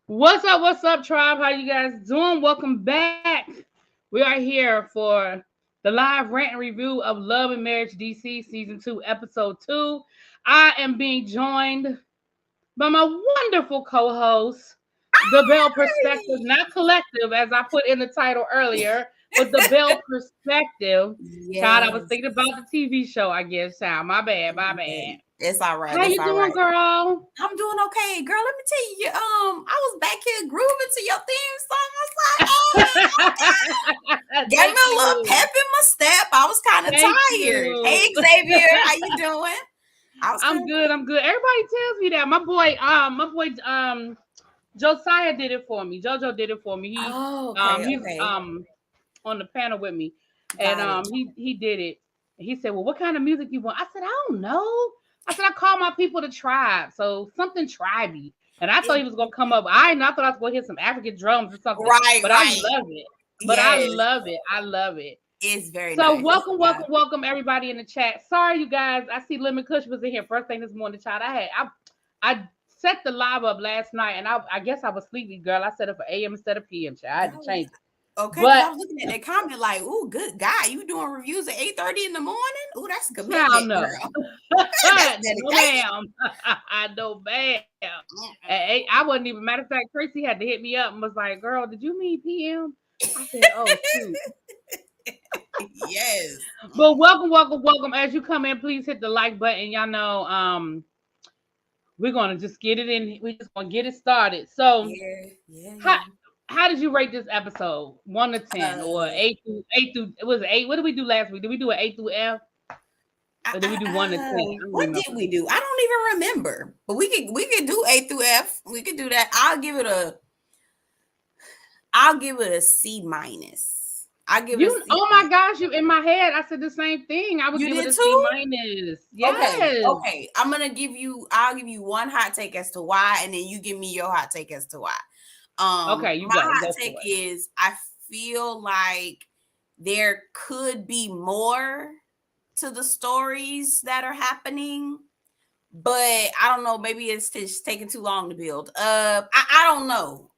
What's up, tribe? How you guys doing? Welcome back. We are here for the live rant and review of Love and Marriage DC Season 2, Episode 2. I am being joined by my wonderful co-host, the Belle Perspective, not collective, as I put in the title earlier, but the Belle Perspective. Child, I was Yes. thinking about the TV show, I guess, child. My bad. It's all right. How It's you all doing, right. girl? I'm doing okay, girl. Let me tell you, I was back here grooving to your theme song. I was like, oh, gave me a little pep in my step. I was kind of tired. You. Hey, Xavier, how you doing? I'm good. Everybody tells me that. My boy, Josiah did it for me. JoJo did it for me. He's Okay. on the panel with me, and Got it. he did it. He said, "Well, what kind of music you want?" I said, "I don't know." I said, "I call my people the tribe, so something tribey." And I thought he was gonna come up. I thought I was gonna hit some African drums or something. Right. But I love it. Yes. I love it. It's very So nice. welcome everybody in the chat. Sorry, you guys. I see Lemon Kush was in here first thing this morning, child. I set the live up last night, and I guess I was sleepy, girl. I set it for AM instead of PM, child. I had to change it. Okay, But I was looking at that comment like, "Ooh, good guy, you doing reviews at 8:30 in the morning? Ooh, that's child, commitment, no. girl. No, ma'am. No, ma'am. I wasn't even. Matter of fact, Tracy had to hit me up and was like, "Girl, did you mean PM?" I said, "Oh shoot." Yes. But welcome. As you come in, please hit the like button. Y'all know, we're gonna just get it in. We're just gonna get it started. So, Yeah. how did you rate this episode? 1 to 10, or eight through? It was 8. What did we do last week? Did we do an 8 through F, or did we do 1 to 10? What did we do? I don't even remember. But we could do A through F. We could do that. I'll give it a C minus. Oh my gosh! You in my head? I said the same thing. I would give it a C minus. Yes. Okay. I'll give you one hot take as to why, and then you give me your hot take as to why. Okay, my hot take is I feel like there could be more to the stories that are happening, but I don't know. Maybe it's just taking too long to build up. I don't know.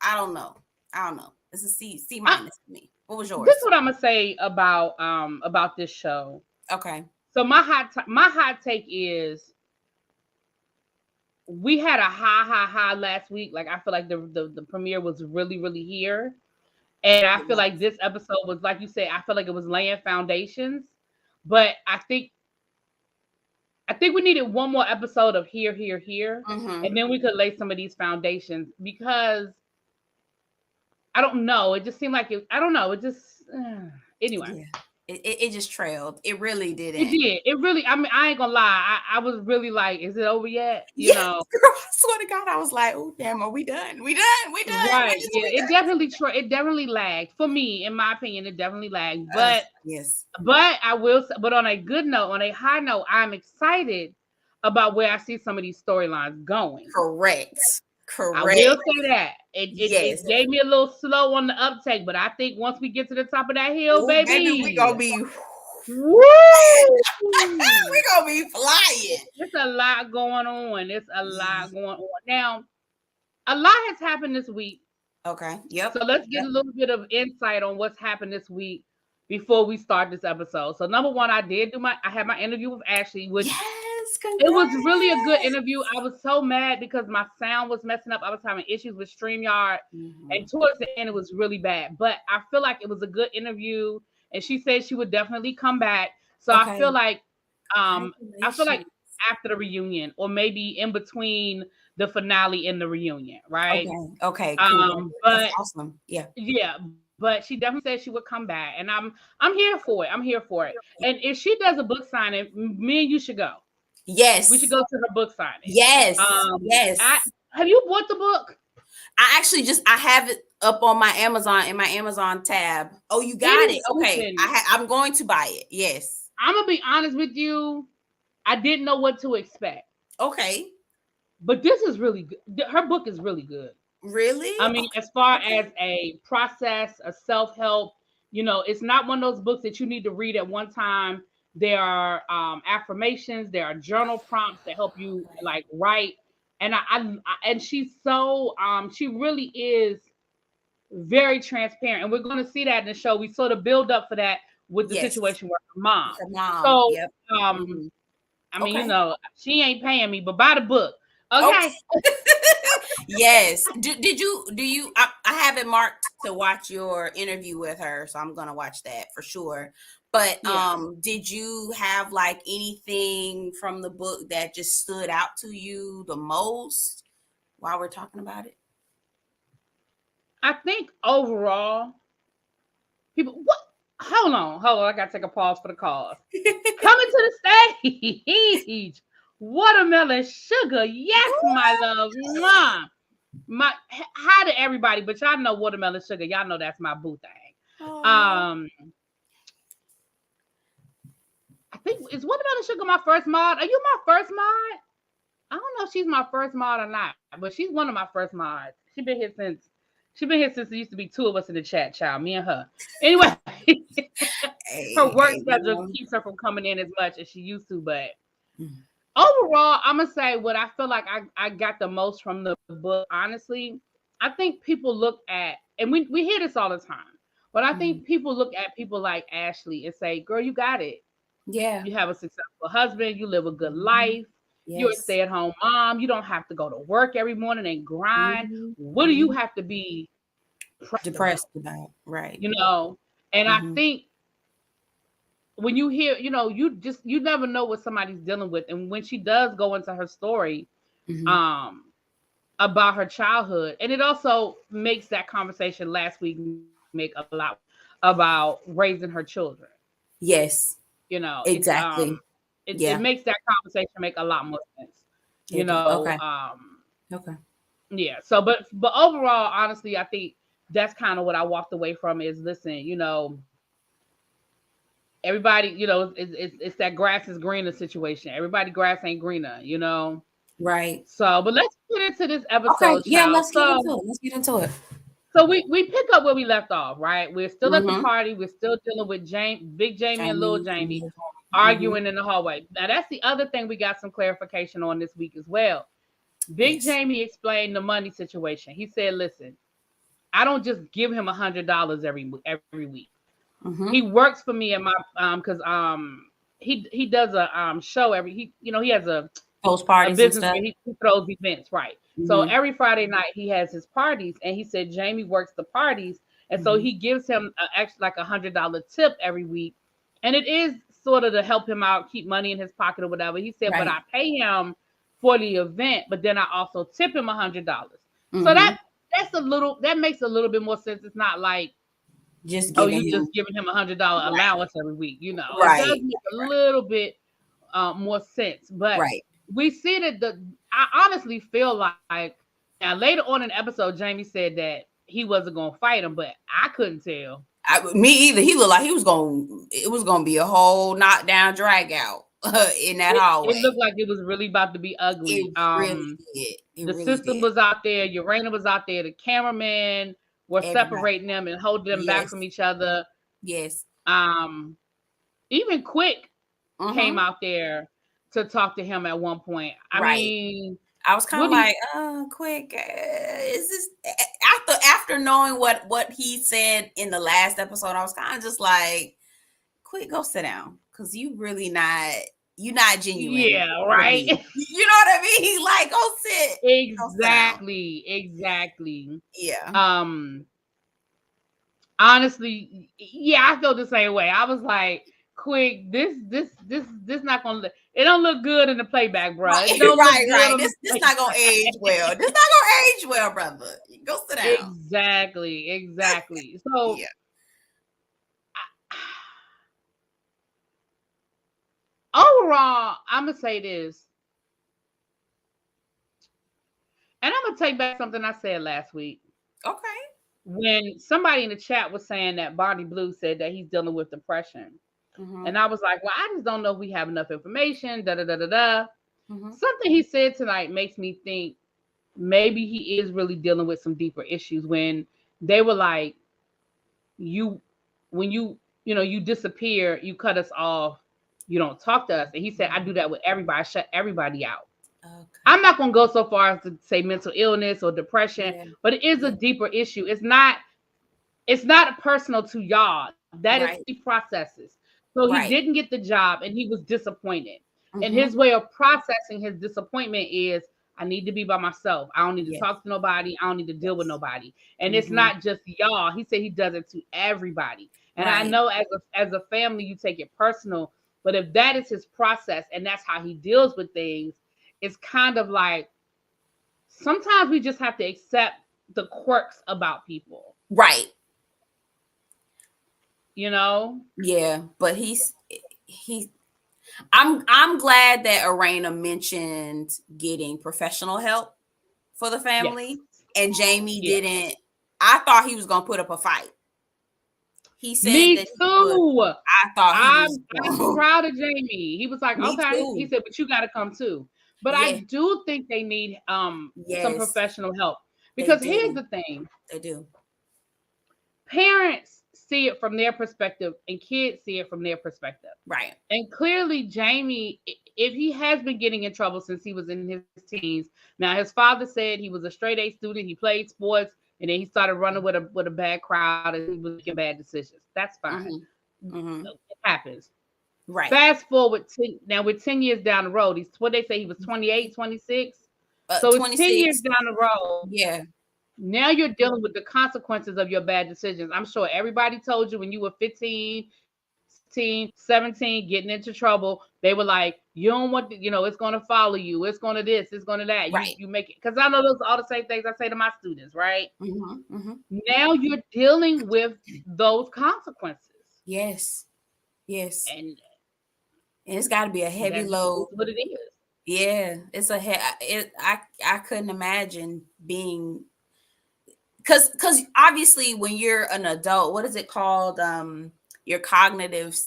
It's a C minus for me. What was yours? This is what I'm gonna say about this show. Okay. So my hot take is we had a high last week. Like I feel like the premiere was really here, and I feel like this episode was, like you said, I feel like it was laying foundations. But I think we needed one more episode of here, and then we could lay some of these foundations, because I don't know. It just seemed like it. I don't know. It just anyway. Yeah. It just trailed. It really didn't. It did. It really. I mean, I ain't gonna lie. I was really like, is it over yet? You know. Girl, I swear to God, I was like, oh damn, are we done? We done. Right. Yeah. It definitely lagged for me. In my opinion, it definitely lagged. But yes. But I will. But on a good note, on a high note, I'm excited about where I see some of these storylines going. Correct. I will say that. It gave me a little slow on the uptake, but I think once we get to the top of that hill, baby, we gonna be woo! We gonna be flying. There's a lot going on. Now, a lot has happened this week. Okay. Yep. So let's get a little bit of insight on what's happened this week before we start this episode. So number one, I had my interview with Ashley, which it was really a good interview. I was so mad because my sound was messing up. I was having issues with StreamYard, and towards the end, it was really bad. But I feel like it was a good interview, and she said she would definitely come back. So I feel like, after the reunion, or maybe in between the finale and the reunion, right? Okay. Cool. That's awesome. Yeah. But she definitely said she would come back, and I'm here for it. And if she does a book signing, me and you should go. Yes. We should go to her book signing. Yes. Yes. Have you bought the book? I have it up on my Amazon, in my Amazon tab. Oh, you got it. Okay. I'm going to buy it. Yes. I'm going to be honest with you. I didn't know what to expect. Okay. But this is really good. Her book is really good. Really? I mean, as far as a process, a self-help, it's not one of those books that you need to read at one time. There are affirmations, there are journal prompts that help you like write And and she's so she really is very transparent, and we're going to see that in the show. We sort of build up for that with the Yes. situation with her mom. Her mom. So, Yep. I mean, Okay. you know, she ain't paying me, but buy the book, okay? Okay. Yes. Do you? I haven't marked to watch your interview with her, so I'm gonna watch that for sure. But Yeah. did you have like anything from the book that just stood out to you the most while we're talking about it? I think overall, people. What? Hold on. I gotta take a pause for the cause. Coming to the stage, watermelon sugar. Yes, my love. Mwah. Hi to everybody, but y'all know watermelon sugar. Y'all know that's my boo thing. Oh. I think is watermelon sugar my first mod. Are you my first mod? I don't know if she's my first mod or not, but she's one of my first mods. She's been here since there used to be two of us in the chat, child, me and her. Anyway, her work schedule keeps her from coming in as much as she used to, but overall, I'm gonna say what I feel like I got the most from the book. Honestly, I think people look at, and we hear this all the time, but I think people look at people like Ashley and say, "Girl, you got it. Yeah. You have a successful husband. You live a good life. Yes. You're a stay-at-home mom. You don't have to go to work every morning and grind. What do you have to be depressed about?" Right. You know, and I think when you hear, you know, you never know what somebody's dealing with. And when she does go into her story, about her childhood, and it also makes that conversation last week make a lot about raising her children. Yes. You know, Exactly. It makes that conversation make a lot more sense. You know, okay. Yeah. So, but overall, honestly, I think that's kind of what I walked away from is, listen, you know, everybody, you know, it's that grass is greener situation. Everybody grass ain't greener, you know. Right. So, but let's get into this episode. Okay. Yeah, child. let's get into it. So we pick up where we left off, right? We're still at the party. We're still dealing with Big Jamie and Little Jamie arguing in the hallway. Now, that's the other thing we got some clarification on this week as well. Big Jamie explained the money situation. He said, listen, I don't just give him $100 every week. He works for me at my because he does a show he has a host parties business and stuff. where he throws events, right? So every Friday night he has his parties, and he said Jamie works the parties, and so he gives him actually like $100 tip every week, and it is sort of to help him out, keep money in his pocket or whatever. He said, but I pay him for the event, but then I also tip him $100. So that makes a little bit more sense. It's not like just giving him $100 allowance every week. You know, it does make a little bit more sense, but we see that I honestly feel like now later on in the episode, Jamie said that he wasn't gonna fight him, but I couldn't tell. Me either. He looked like it was gonna be a whole knockdown drag out in that hallway. It looked like it was really about to be ugly. It really did. The system was out there, Urana was out there, the cameramen were separating them and holding them back from each other. Yes. Even Quick came out there to talk to him at one point. I mean, I was kind of like, Quick, is this after knowing what he said in the last episode, I was kind of just like, Quick, go sit down, because you're not genuine. Yeah, right. You know what I mean? He's like, go sit. Exactly. Yeah. Honestly, yeah, I feel the same way. I was like, Quick, this not gonna it don't look good in the playback, bro. Right. This not gonna age well. This not gonna age well, brother. Go sit down. Exactly. So yeah. Overall, I'm gonna say this, and I'm gonna take back something I said last week. Okay. When somebody in the chat was saying that Barney Blue said that he's dealing with depression. And I was like, well, I just don't know if we have enough information. Something he said tonight makes me think maybe he is really dealing with some deeper issues. When they were like, when you disappear, you cut us off, you don't talk to us. And he said, I do that with everybody. I shut everybody out. Okay. I'm not going to go so far as to say mental illness or depression, Yeah. but it is a deeper issue. It's not personal to y'all. That is Right. he processes. So he Right. didn't get the job and he was disappointed. And his Mm-hmm. way of processing his disappointment is I need to be by myself. I don't need to Yes. talk to nobody. I don't need to deal with Yes. nobody. And it's Mm-hmm. not just y'all. He said he does it to everybody. And I Right. know as a family you take it personal, but if that is his process and that's how he deals with things, it's kind of like sometimes we just have to accept the quirks about people, Right. you know? Yeah. But he. I'm glad that Arena mentioned getting professional help for the Yes. family, and Jamie Yeah. didn't. I thought he was gonna put up a fight. He said Me that he would. too. I thought he was. I'm proud of Jamie. He was like, Me okay. He too. said, but you got to come too. But I Yeah. do think they need some Yes, professional help they because here's do. the thing: They do. parents see it from their perspective, and kids see it from their perspective. Right. And clearly, Jamie, if he has been getting in trouble since he was in his teens, now his father said he was a straight A student, he played sports, and then he started running with a bad crowd, and he was making bad decisions. That's fine. Mm-hmm. Mm-hmm. It happens. Right. Fast forward now we're 10 years down the road. He's what they say he was 28, 26. So it's 10 years 26. down the road. Yeah. Now you're dealing with the consequences of your bad decisions. I'm sure everybody told you when you were 15, 16, 17, getting into trouble, they were like, you don't want to, it's going to follow you. It's going to this, it's going to that. You Right. you make it. Because I know those are all the same things I say to my students, right? Mm-hmm. Mm-hmm. Now you're dealing with those consequences. Yes. Yes. And And it's got to be a heavy that's load. what it is. Yeah, it's a I couldn't imagine being because obviously when you're an adult, what is it called? Your cognitive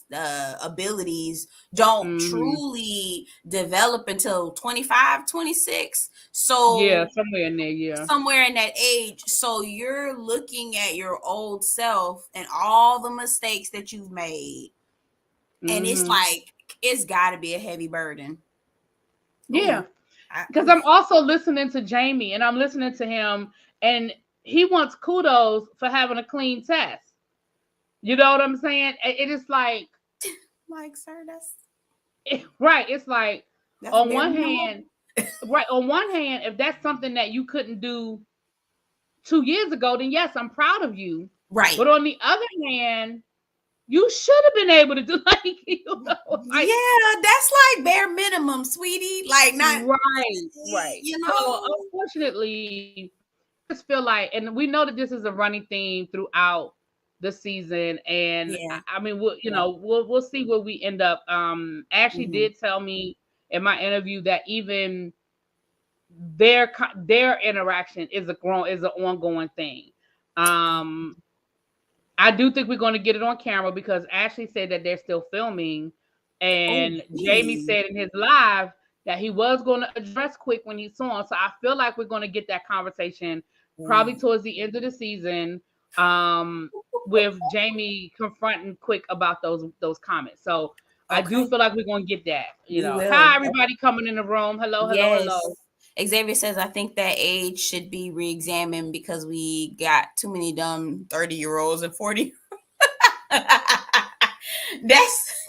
abilities don't Mm-hmm. truly develop until 25, 26. Yeah, So somewhere in there, yeah. somewhere in that age, so you're looking at your old self and all the mistakes that you've made, and it's Mm-hmm. like it's got to be a heavy burden. Yeah. Ooh, Because oof. I'm also listening to Jamie and I'm listening to him, and he wants kudos for having a clean test. You know what I'm saying? It is like, Like, sir, right. It's like, that's on bare one minimum. hand, right. On one hand, if that's something that you couldn't do 2 years ago, then yes, I'm proud of you. Right. But on the other hand, you should have been able to do like Yeah, that's like bare minimum, sweetie. Like not, right, right. you So know. unfortunately, I just feel like, and we know that this is a running theme throughout the season, and Yeah. I mean, we'll, Yeah. we'll see where we end up. Ashley Mm-hmm. did tell me in my interview that even their interaction is an ongoing thing. Um, I do think we're going to get it on camera because Ashley said that they're still filming, Oh, and Jamie really? said in his live that he was going to address Quick when he saw him. So I feel like we're going to get that conversation probably Mm. towards the end of the season, um, with Jamie confronting Quick about those comments. So I do Okay, feel like we're going to get that. we will. Hi everybody coming in the room. Hello, hello, Yes. hello. Xavier says, I think that age should be re-examined because we got too many dumb 30-year-olds and 40. That's,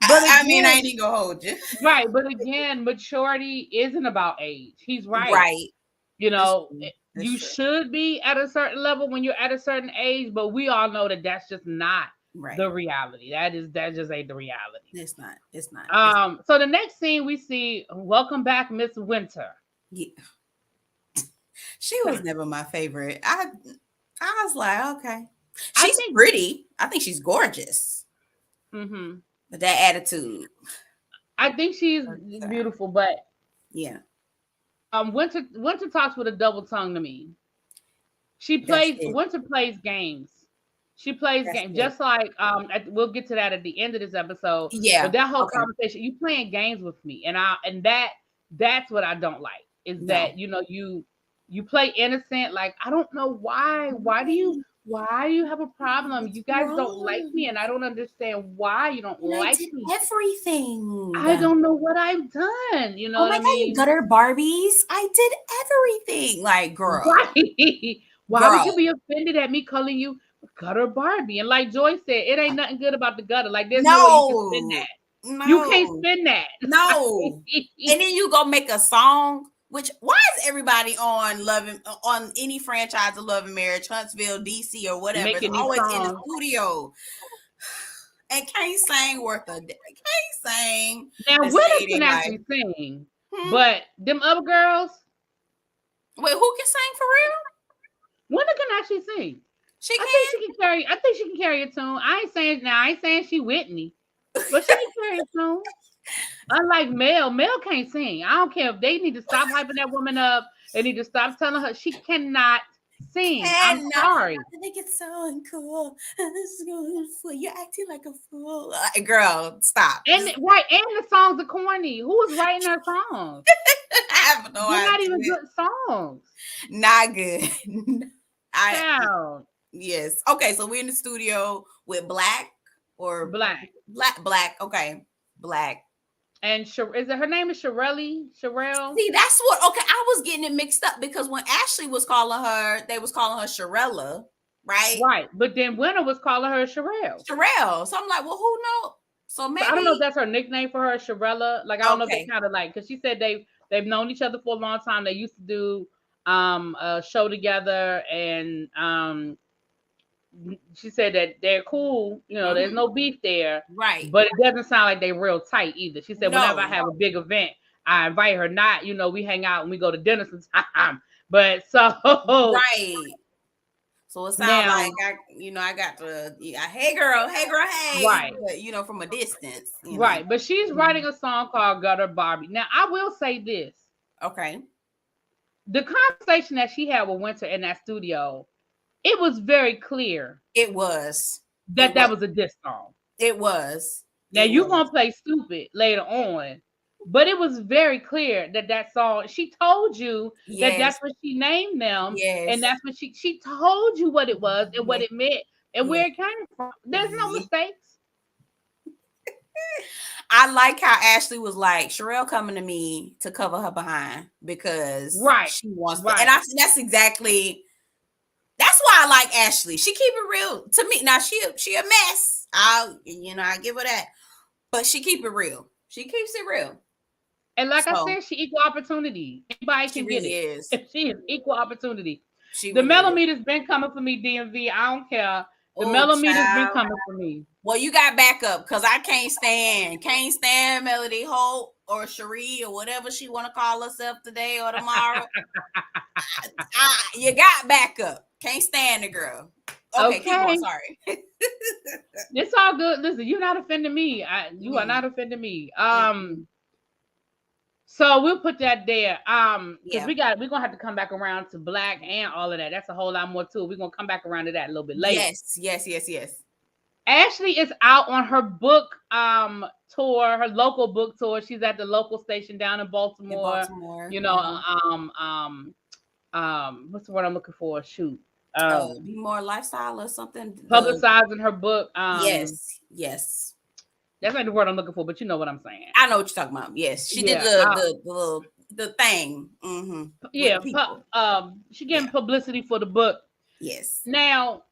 But I mean, I again, ain't even gonna hold you. right. But again, maturity isn't about age. He's right. Right. You That's know, true. That's you true. should be at a certain level when you're at a certain age, but we all know that that's just not Right. the reality. That just ain't the reality. It's not. It's not. So the next scene we see, welcome back, Miss Winter. Yeah. She was never my favorite. I was like, okay. I She's think pretty. I think she's gorgeous. mm-hmm. But that attitude. I think she's beautiful, but Yeah. Winter talks with a double tongue to me. That's it. Winter plays games. She plays That's games it. just like we'll get to that at the end of this episode. Yeah. But that whole Okay. conversation, you playing games with me, and that's what I don't like is No. that you play innocent. Like I don't know why. why you have a problem? You guys don't like me, and I don't understand why you don't and I like did me. everything. I don't know what I've done. You know Oh what my I God, you mean? gutter Barbies. I did everything. Like, girl. Right. Why would Girl. you be offended at me calling you gutter Barbie? And like Joy said, it ain't nothing good about the gutter. Like, there's no way you can spin that. You can't spin that. No. And then you go make a song. Which, why is everybody on any franchise of Love and Marriage, Huntsville, DC, or whatever, it's Making these always in the songs. studio and can't sing worth a day. Can't sing. Now, and Winter say can they actually like, sing, but them other girls, wait, who can sing for real? Winter can actually sing. She can. I think she can carry a tune. I ain't saying she Whitney, but she can carry a tune. Unlike Mel can't sing. I don't care if they need to stop hyping that woman up. They need to stop telling her she cannot sing. I'm sorry. I think it's so uncool. You're acting like a fool. Girl, stop. And the songs are corny. Who is writing their songs? I have no idea. They're not even good songs. Not good. Yes. Okay, so we're in the studio with Black. Okay, Black. And is it her name is Sherelle? See, that's what. Okay, I was getting it mixed up because when Ashley was calling her, they was calling her Sherella, right? Right, but then Winter was calling her Sherelle. So I'm like, well, who knows? So maybe I don't know if that's her nickname for her, Sherella. Like, I don't know if they kind of like, because she said they've known each other for a long time. They used to do a show together, and she said that they're cool. You know, there's no beef there. Right. But it doesn't sound like they're real tight either. She said, whenever I have a big event, I invite her. Not, we hang out and we go to dinner sometimes. But so. Right. So it sounds like I got to, hey girl, hey. Right. But, from a distance. Right. But she's writing a song called Gutter Barbie. Now, I will say this. Okay. The conversation that she had with Winter in that studio, it was very clear. It was. That was a diss song. It was. Now, you're going to play Stupid later on, but it was very clear that song, she told you that that's what she named them. Yes. And that's what she told you what it was and what it meant and where it came from. There's no mistakes. I like how Ashley was like, Sherelle coming to me to cover her behind because she wants to. And that's exactly... That's why I like Ashley. She keep it real to me. Now she a mess. I give her that, but she keep it real. She keeps it real. And like I said, she equal opportunity. Anybody can get it. She is equal opportunity. The millimeter's been coming for me, DMV. I don't care. The millimeter's been coming for me. Well, you got backup because I can't stand Melody Holt or Cherie or whatever she want to call herself today or tomorrow. You got backup. Can't stand the girl. Okay. Keep on, sorry. It's all good. Listen, you're not offending me. You are not offending me. So we'll put that there. Because we're gonna have to come back around to Black and all of that. That's a whole lot more too. We're gonna come back around to that a little bit later. Yes. Ashley is out on her book tour, her local book tour. She's at the local station down in Baltimore. What's the word I'm looking for? Shoot. Be more lifestyle or something. Publicizing her book. Yes. That's not the word I'm looking for, but you know what I'm saying. I know what you're talking about. Yes, she did the thing. Mm-hmm. Yeah, she getting publicity for the book. Yes. Now,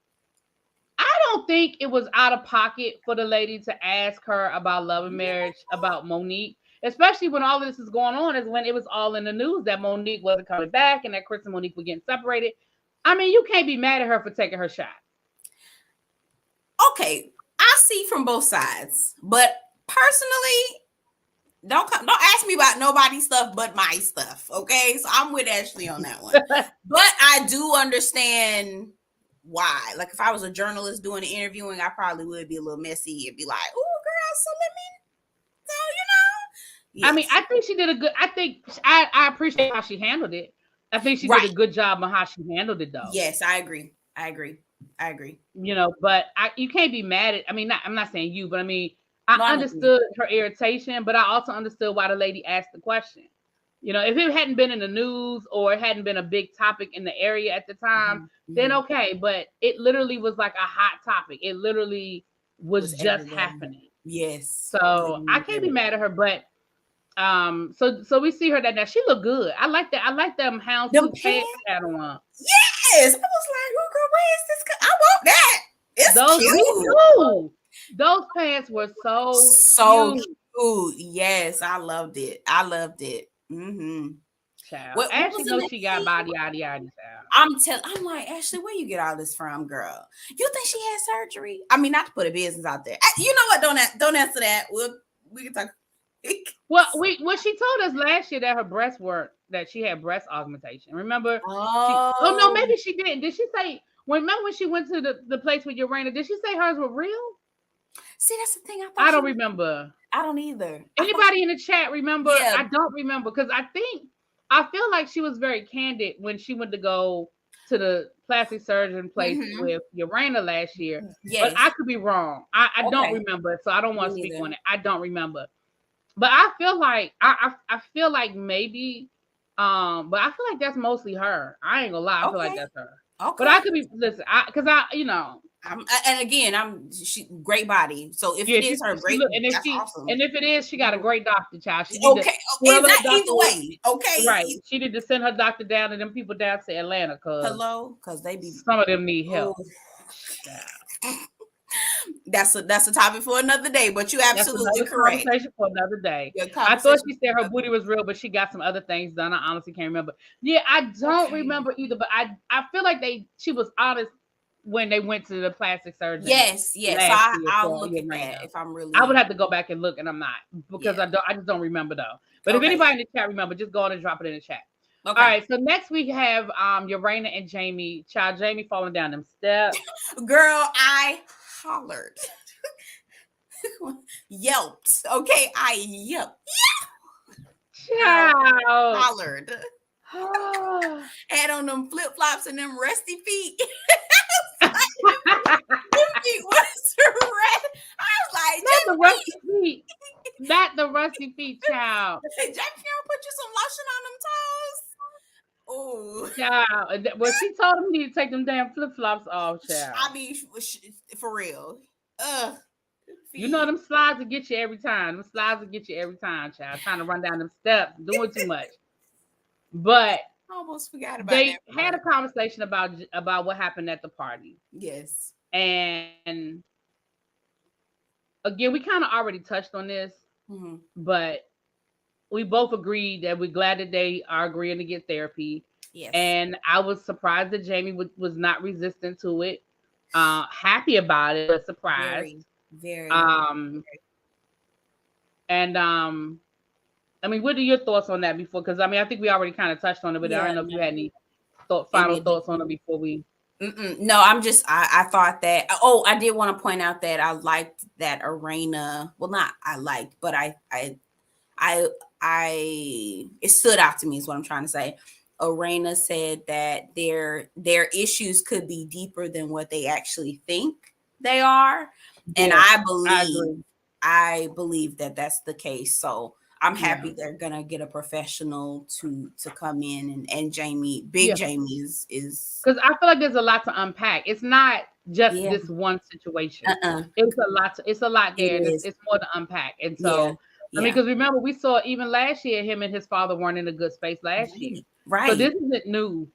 I don't think it was out of pocket for the lady to ask her about Love and Marriage, about Monique, especially when all of this is going on, is when it was all in the news that Monique wasn't coming back and that Chris and Monique were getting separated. I mean, you can't be mad at her for taking her shot. Okay, I see from both sides, but personally, don't ask me about nobody's stuff but my stuff. Okay, so I'm with Ashley on that one. But I do understand why. Like, if I was a journalist doing the interviewing, I probably would be a little messy and be like, "Oh, girl, so let me." So Yes. I mean, I think she did a good. I think I appreciate how she handled it. I think she did a good job on how she handled it, though. Yes, I agree. But you can't be mad at. I mean, I'm not saying you, but I mean, I understood her irritation, but I also understood why the lady asked the question. You know, if it hadn't been in the news or it hadn't been a big topic in the area at the time, then okay. But it literally was like a hot topic. It literally was just everywhere. happening. Yes. So I can't be mad at her, but so we see her that now she look good. I like that. I like them houndstooth pants she had on. Yes, I was like, oh girl, where is this? I want that. It's Those cute. me too. Those pants were so cute. Yes, I loved it. Child. Ashley knows she got body, child. I'm like, Ashley, where you get all this from, girl? You think she had surgery? I mean, not to put a business out there. You know what? Don't answer that. We can talk. Well, she told us last year that her breasts were that she had breast augmentation. Remember? Oh no, maybe she didn't. Did she say remember when she went to the place with Urana? Did she say hers were real? See, that's the thing. I don't remember. I don't either. Anybody in the chat remember? Yeah. I don't remember because I feel like she was very candid when she went to go to the plastic surgeon place with Urana last year. Yes. But I could be wrong. I don't remember it, so I don't want to speak on it. I don't remember. But I feel like I feel like maybe but I feel like that's mostly her. I ain't gonna lie. I feel like that's her. Okay. But I could be and again, she great body. So if it is her, great, that's awesome. And if it is, she got a great doctor, child. She either way. Okay, right. She need to send her doctor down and them people down to Atlanta, because they be some of them need help. That's a topic for another day, but you absolutely correct. Conversation for another day. I thought she said her booty was real, but she got some other things done. I honestly can't remember. Yeah, I don't remember either, but I feel like she was honest when they went to the plastic surgeon. Yes. So I'll look at that if I'm really. I would have to go back and look, and I'm not because I just don't remember though. But if anybody in the chat remember, just go on and drop it in the chat. Okay. All right. So next we have Urana and Jamie. Child Jamie falling down them steps. Girl, I hollered. Yelped. Okay, I yelped. Child. Hollered. Had on them flip-flops and them rusty feet. Them feet was red. I was like, not the rusty feet. Not the rusty feet, child. Jamie, put you some lotion on them toes. Oh, child. Well, she told him he need to take them damn flip-flops off, child. I mean, for real. You know them slides will get you every time. Them slides will get you every time, child. Trying to run down them steps, doing too much. But I almost forgot about they had a conversation about what happened at the party. Yes. And again, we kind of already touched on this, but we both agreed that we're glad that they are agreeing to get therapy. Yes. And I was surprised that Jamie was not resistant to it. Happy about it, but surprised. Very. And I mean, what are your thoughts on that before? Because I mean, I think we already kind of touched on it, but I don't know if you had any final thoughts on it before we. No, I thought that. Oh, I did want to point out that I liked that Urana. Well, not I liked, but it stood out to me is what I'm trying to say. Urana said that their issues could be deeper than what they actually think they are, and I believe that that's the case. So I'm happy they're gonna get a professional to come in and Jamie, Jamie is because I feel like there's a lot to unpack. It's not just this one situation. It's a lot there. It's more to unpack, and so I mean, because remember we saw even last year him and his father weren't in a good space last year. Right. So this isn't new.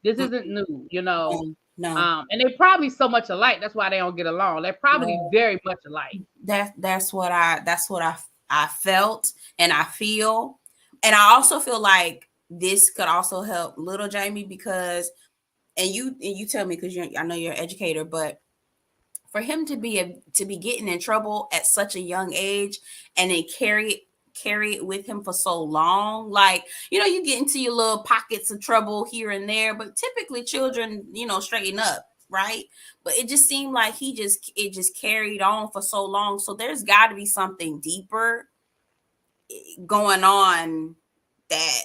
You know. No. And they're probably so much alike. That's why they don't get along. They're probably very much alike. That's what I felt and I feel. And I also feel like this could also help little Jamie because, and you tell me because I know you're an educator, but for him to be getting in trouble at such a young age and then carry it with him for so long, like, you know, you get into your little pockets of trouble here and there, but typically children, you know, straighten up, right? But it just seemed like it just carried on for so long. So there's got to be something deeper going on that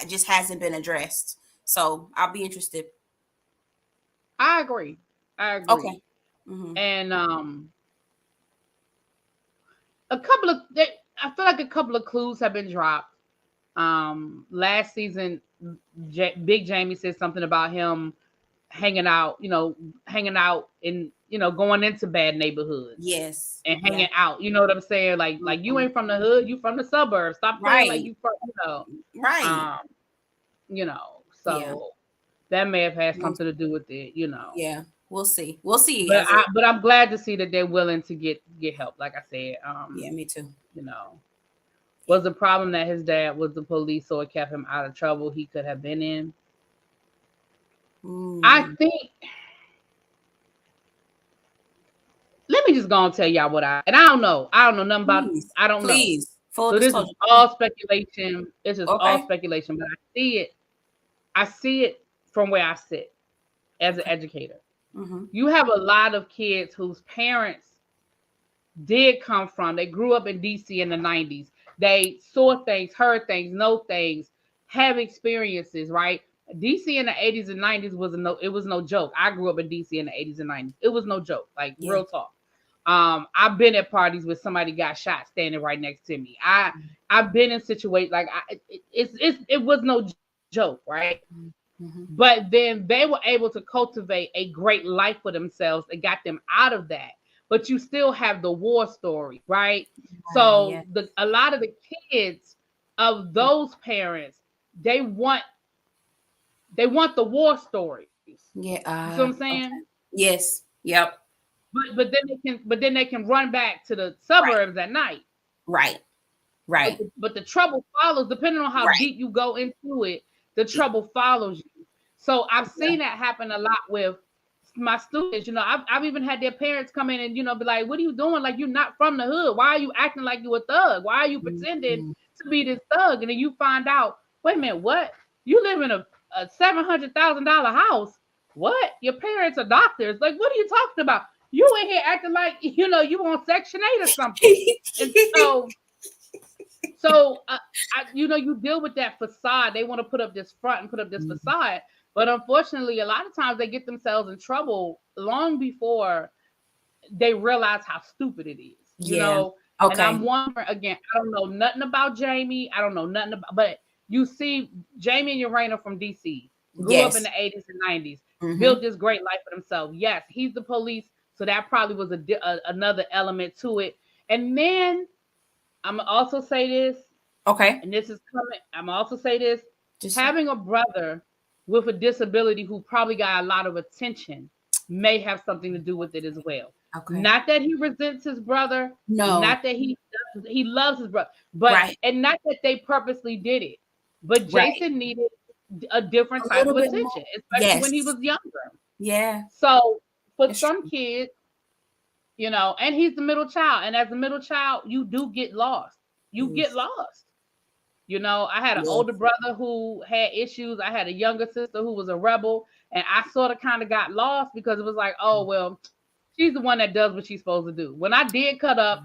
just hasn't been addressed. So I'll be interested. I agree. Okay. And I feel like a couple of clues have been dropped. Last season, Big Jamie said something about him hanging out, hanging out in, going into bad neighborhoods. Yes. And hanging out. You know what I'm saying? Like you ain't from the hood, you from the suburbs. Stop playing like you from, Right. So that may have had something to do with it, Yeah. We'll see. We'll see. But I'm glad to see that they're willing to get help. Like I said, yeah, me too. Was the problem that his dad was the police, so it kept him out of trouble he could have been in? I think. Let me just go and tell y'all I don't know nothing about. I don't know. Full so disclosure. This is all speculation. This is all speculation, but I see it from where I sit as an educator. Mm-hmm. You have a lot of kids whose parents did come from. They grew up in DC in the 90s. They saw things, heard things, know things, have experiences, right? DC in the 80s and 90s was no joke. I grew up in DC in the 80s and 90s. It was no joke, like real talk. I've been at parties where somebody got shot standing right next to me. I've been in situations like it was no joke, right? Mm-hmm. But then they were able to cultivate a great life for themselves and got them out of that. But you still have the war story, right? So a lot of the kids of those parents, they want the war stories. Yeah. You see what I'm saying? Okay. Yes. Yep. But then they can run back to the suburbs at night. Right. But the trouble follows, depending on how deep you go into it, the trouble follows you. So I've seen that happen a lot with my students. I've even had their parents come in and be like, "What are you doing? Like, you're not from the hood. Why are you acting like you a thug? Why are you pretending to be this thug?" And then you find out, wait a minute, what? You live in a $700,000 house. What? Your parents are doctors. Like, what are you talking about? You in here acting like you on Section 8 or something. And so you deal with that facade. They want to put up this front and put up this facade, but unfortunately, a lot of times they get themselves in trouble long before they realize how stupid it is. You know. Okay. And I'm wondering again. I don't know nothing about Jamie. I don't know nothing about, but you see, Jamie and Urana from DC grew up in the 80s and 90s, built this great life for themselves. Yes, he's the police. So that probably was another element to it. And then I'm gonna also say this. Okay. And this is coming. I'm gonna also say this. Having a brother with a disability who probably got a lot of attention may have something to do with it as well. Okay. Not that he resents his brother. No. Not that he loves his brother. But and not that they purposely did it. But Jason needed a different type of attention, especially when he was younger. Yeah. So for some kids, and he's the middle child. And as a middle child, you do get lost. You get lost. I had an older brother who had issues. I had a younger sister who was a rebel. And I sort of kind of got lost because it was like, oh, well, she's the one that does what she's supposed to do. When I did cut up,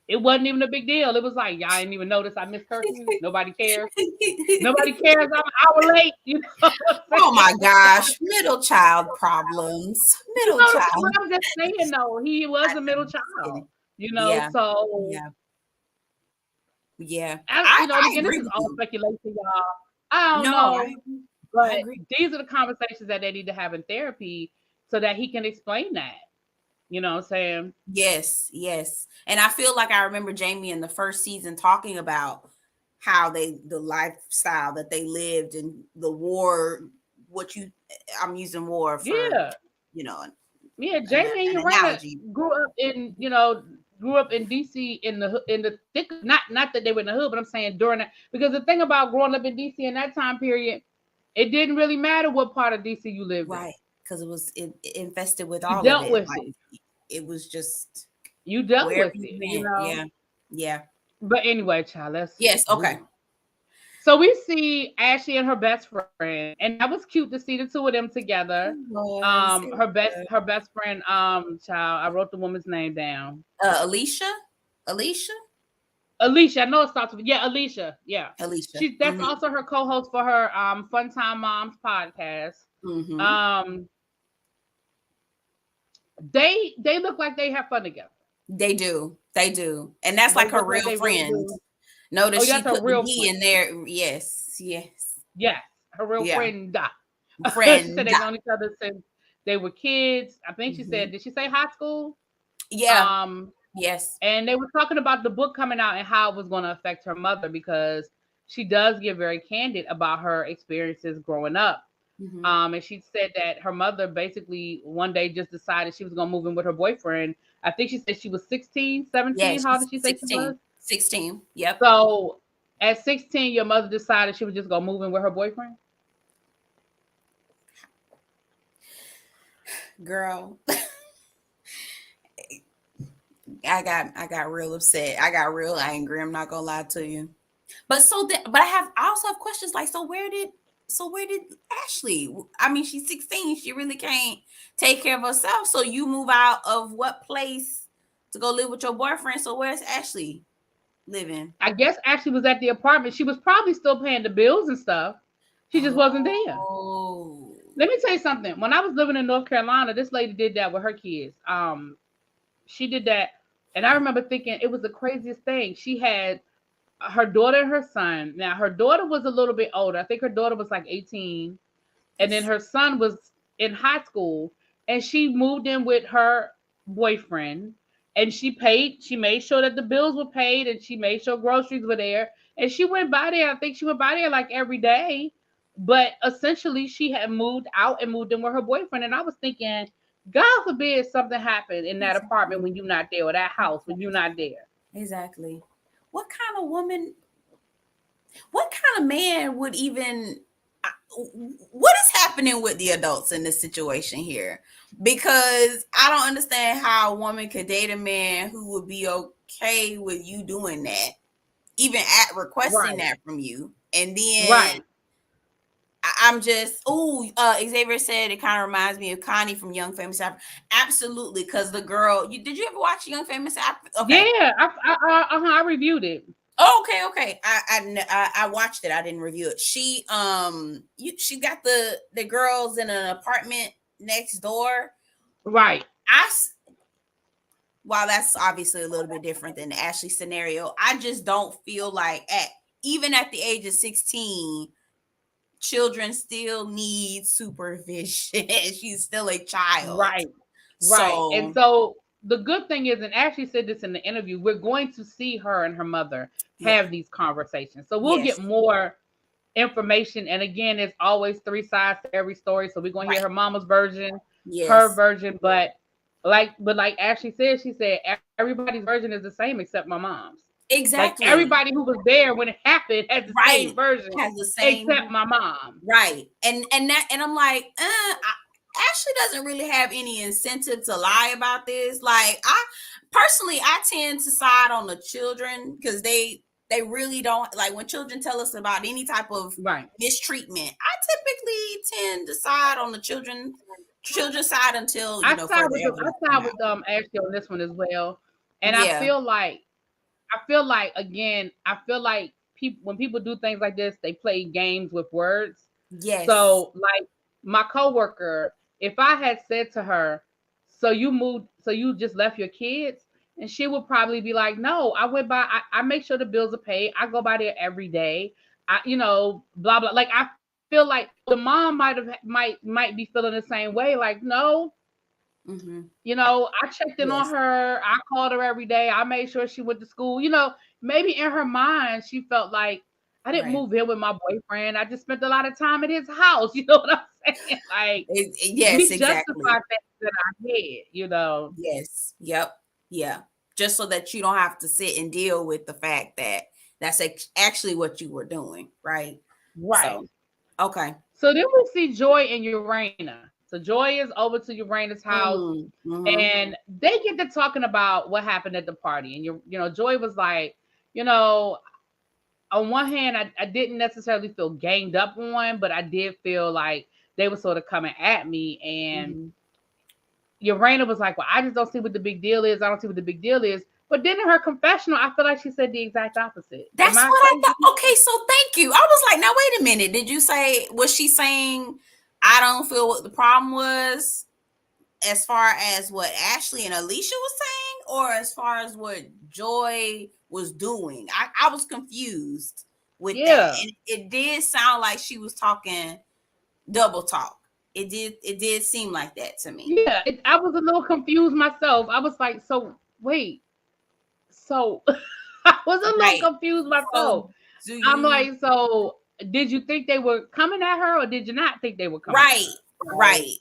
it wasn't even a big deal. It was like, y'all didn't even notice I missed curfew. Nobody cares. Nobody cares. I'm an hour late. Oh my gosh. Middle child problems. Middle child. I'm just saying though, he was a middle child. So again, this is all speculation, y'all. I don't know. But these are the conversations that they need to have in therapy so that he can explain that. You know what I'm saying? Yes. And I feel like I remember Jamie in the first season talking about how the lifestyle that they lived in the war, I'm using war for, Yeah, Jamie and Urana grew up in DC in the thick, not that they were in the hood, but I'm saying during that, because the thing about growing up in DC in that time period, it didn't really matter what part of DC you lived in. Right. Because it was infested with all of it. It was just you dealt with it. Yeah. But anyway, child, okay. So we see Ashley and her best friend, and that was cute to see the two of them together. Her best friend, child. I wrote the woman's name down. Alicia. I know it starts with Alicia. Yeah, Alicia. That's also her co-host for her Fun Time Moms podcast. Mm-hmm. They look like they have fun together. They do, and that's like her real friend. Notice Oh, she that's her put the real D friend. in there. Yes, yes. Yes, her real Yeah. friend. She said Friend. they've known each other since they were kids. I think she Mm-hmm. said, did she say high school? Yeah. Um, Yes. and they were talking about the book coming out and how it was going to affect her mother because she does get very candid about her experiences growing up. Mm-hmm. And she said that her mother basically one day just decided she was going to move in with her boyfriend. I think she said she was 16, Yeah, 17. How she's did she say she was? 16. 16. Yep. So at 16, your mother decided she was just going to move in with her boyfriend? Girl. I got real upset. I got real angry. I'm not gonna lie to you. But I also have questions like, so where did Ashley? I mean, she's 16. She really can't take care of herself. So you move out of what place to go live with your boyfriend? So where's Ashley living? I guess Ashley was at the apartment. She was probably still paying the bills and stuff. She just wasn't there. Oh. Let me tell you something. When I was living in North Carolina, this lady did that with her kids. She did that, and I remember thinking it was the craziest thing. She had her daughter and her son. Now her daughter was a little bit older. I think her daughter was like 18, and then her son was in high school, and she moved in with her boyfriend, and she made sure that the bills were paid, and she made sure groceries were there, and she went by there. I think she went by there like every day, but essentially she had moved out and moved in with her boyfriend. And I was thinking, God forbid something happened in that apartment Exactly. when you're not there, or that house when you're not there. Exactly. What kind of woman, what kind of man would even, what is happening with the adults in this situation here? Because I don't understand how a woman could date a man who would be okay with you doing that, even at requesting Right, that from you. And then right. I'm just, Xavier said it kind of reminds me of Connie from Young Famous Africa. Absolutely, because the girl, did you ever watch Young Famous Africa? Okay. Yeah, I reviewed it. Oh, okay. I watched it. I didn't review it. She got the girls in an apartment next door. Right. I While that's obviously a little bit different than the Ashley scenario, I just don't feel like even at the age of 16, children still need supervision. She's still a child. Right, right. And So so the good thing is, and Ashley said this in the interview, we're going to see her and her mother yeah, have these conversations. So we'll yes, get more information. And again, it's always three sides to every story. So we're going to hear right, her mama's version, her yes, version, but like Ashley said, she said everybody's version is the same except my mom's. Like exactly, everybody who was there when it happened has the same right. version Has the except same. my mom. Right. And I'm like, Ashley doesn't really have any incentive to lie about this. Like I tend to side on the children because they really don't like when children tell us about any type of Right. mistreatment. I typically tend to side on the children's side until further evidence I come side out. with Ashley on this one as well. And Yeah. I feel like again, I feel like people when people do things like this, they play games with words. Yes. So like my coworker, if I had said to her, so you just left your kids, and she would probably be like, no, I went by, I make sure the bills are paid. I go by there every day. Blah blah. Like I feel like the mom might be feeling the same way. Like, no, Mm-hmm. I checked in on Yes. her. I called her every day. I made sure she went to school. Maybe in her mind, she felt like I didn't Right. move in with my boyfriend. I just spent a lot of time at his house. You know what I'm saying? Like, Yes, we exactly. justify things in our head. Yes. Yep. Yeah. Just so that you don't have to sit and deal with the fact that that's actually what you were doing, right? Right. So, okay. So then we see Joy and Urana. So Joy is over to Urana's house, Mm-hmm. and they get to talking about what happened at the party. And Joy was like, you know, on one hand, I didn't necessarily feel ganged up on, but I did feel like they were sort of coming at me. And Mm-hmm. Urana was like, well, I just don't see what the big deal is. I don't see what the big deal is. But then in her confessional, I feel like she said the exact opposite. Am That's I what I crazy? thought. Okay, so thank you. I was like, now wait a minute. Was she saying I don't feel what the problem was as far as what Ashley and Alicia was saying, or as far as what Joy was doing. I was confused with that. Yeah. And it did sound like she was talking double talk. It did seem like that to me. Yeah, I was a little confused myself. I was like, so wait, so I was a little Right. confused myself. So do I'm you like, so did you think they were coming at her, or did you not think they were coming at right, her? right.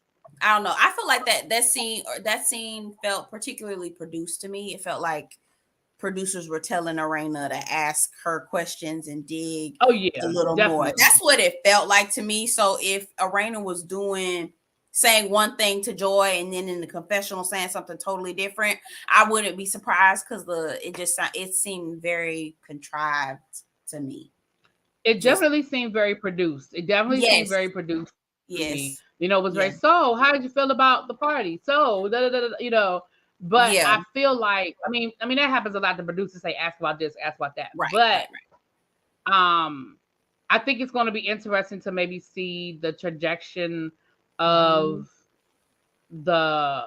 I don't know. I feel like that scene felt particularly produced to me. It felt like producers were telling Arena to ask her questions and dig Oh a yeah, little more. definitely. That's what it felt like to me. So if Arena was saying one thing to Joy and then in the confessional saying something totally different, I wouldn't be surprised because it seemed very contrived to me. It Just definitely seemed very produced. It definitely seemed yes, very produced to me. yes, You know, it was very, yeah, so how did you feel about the party? So but yeah. I feel like I mean that happens a lot. The producers say ask about this, ask about that. Right, But right, right. I think it's going to be interesting to maybe see the trajectory Mhm. of the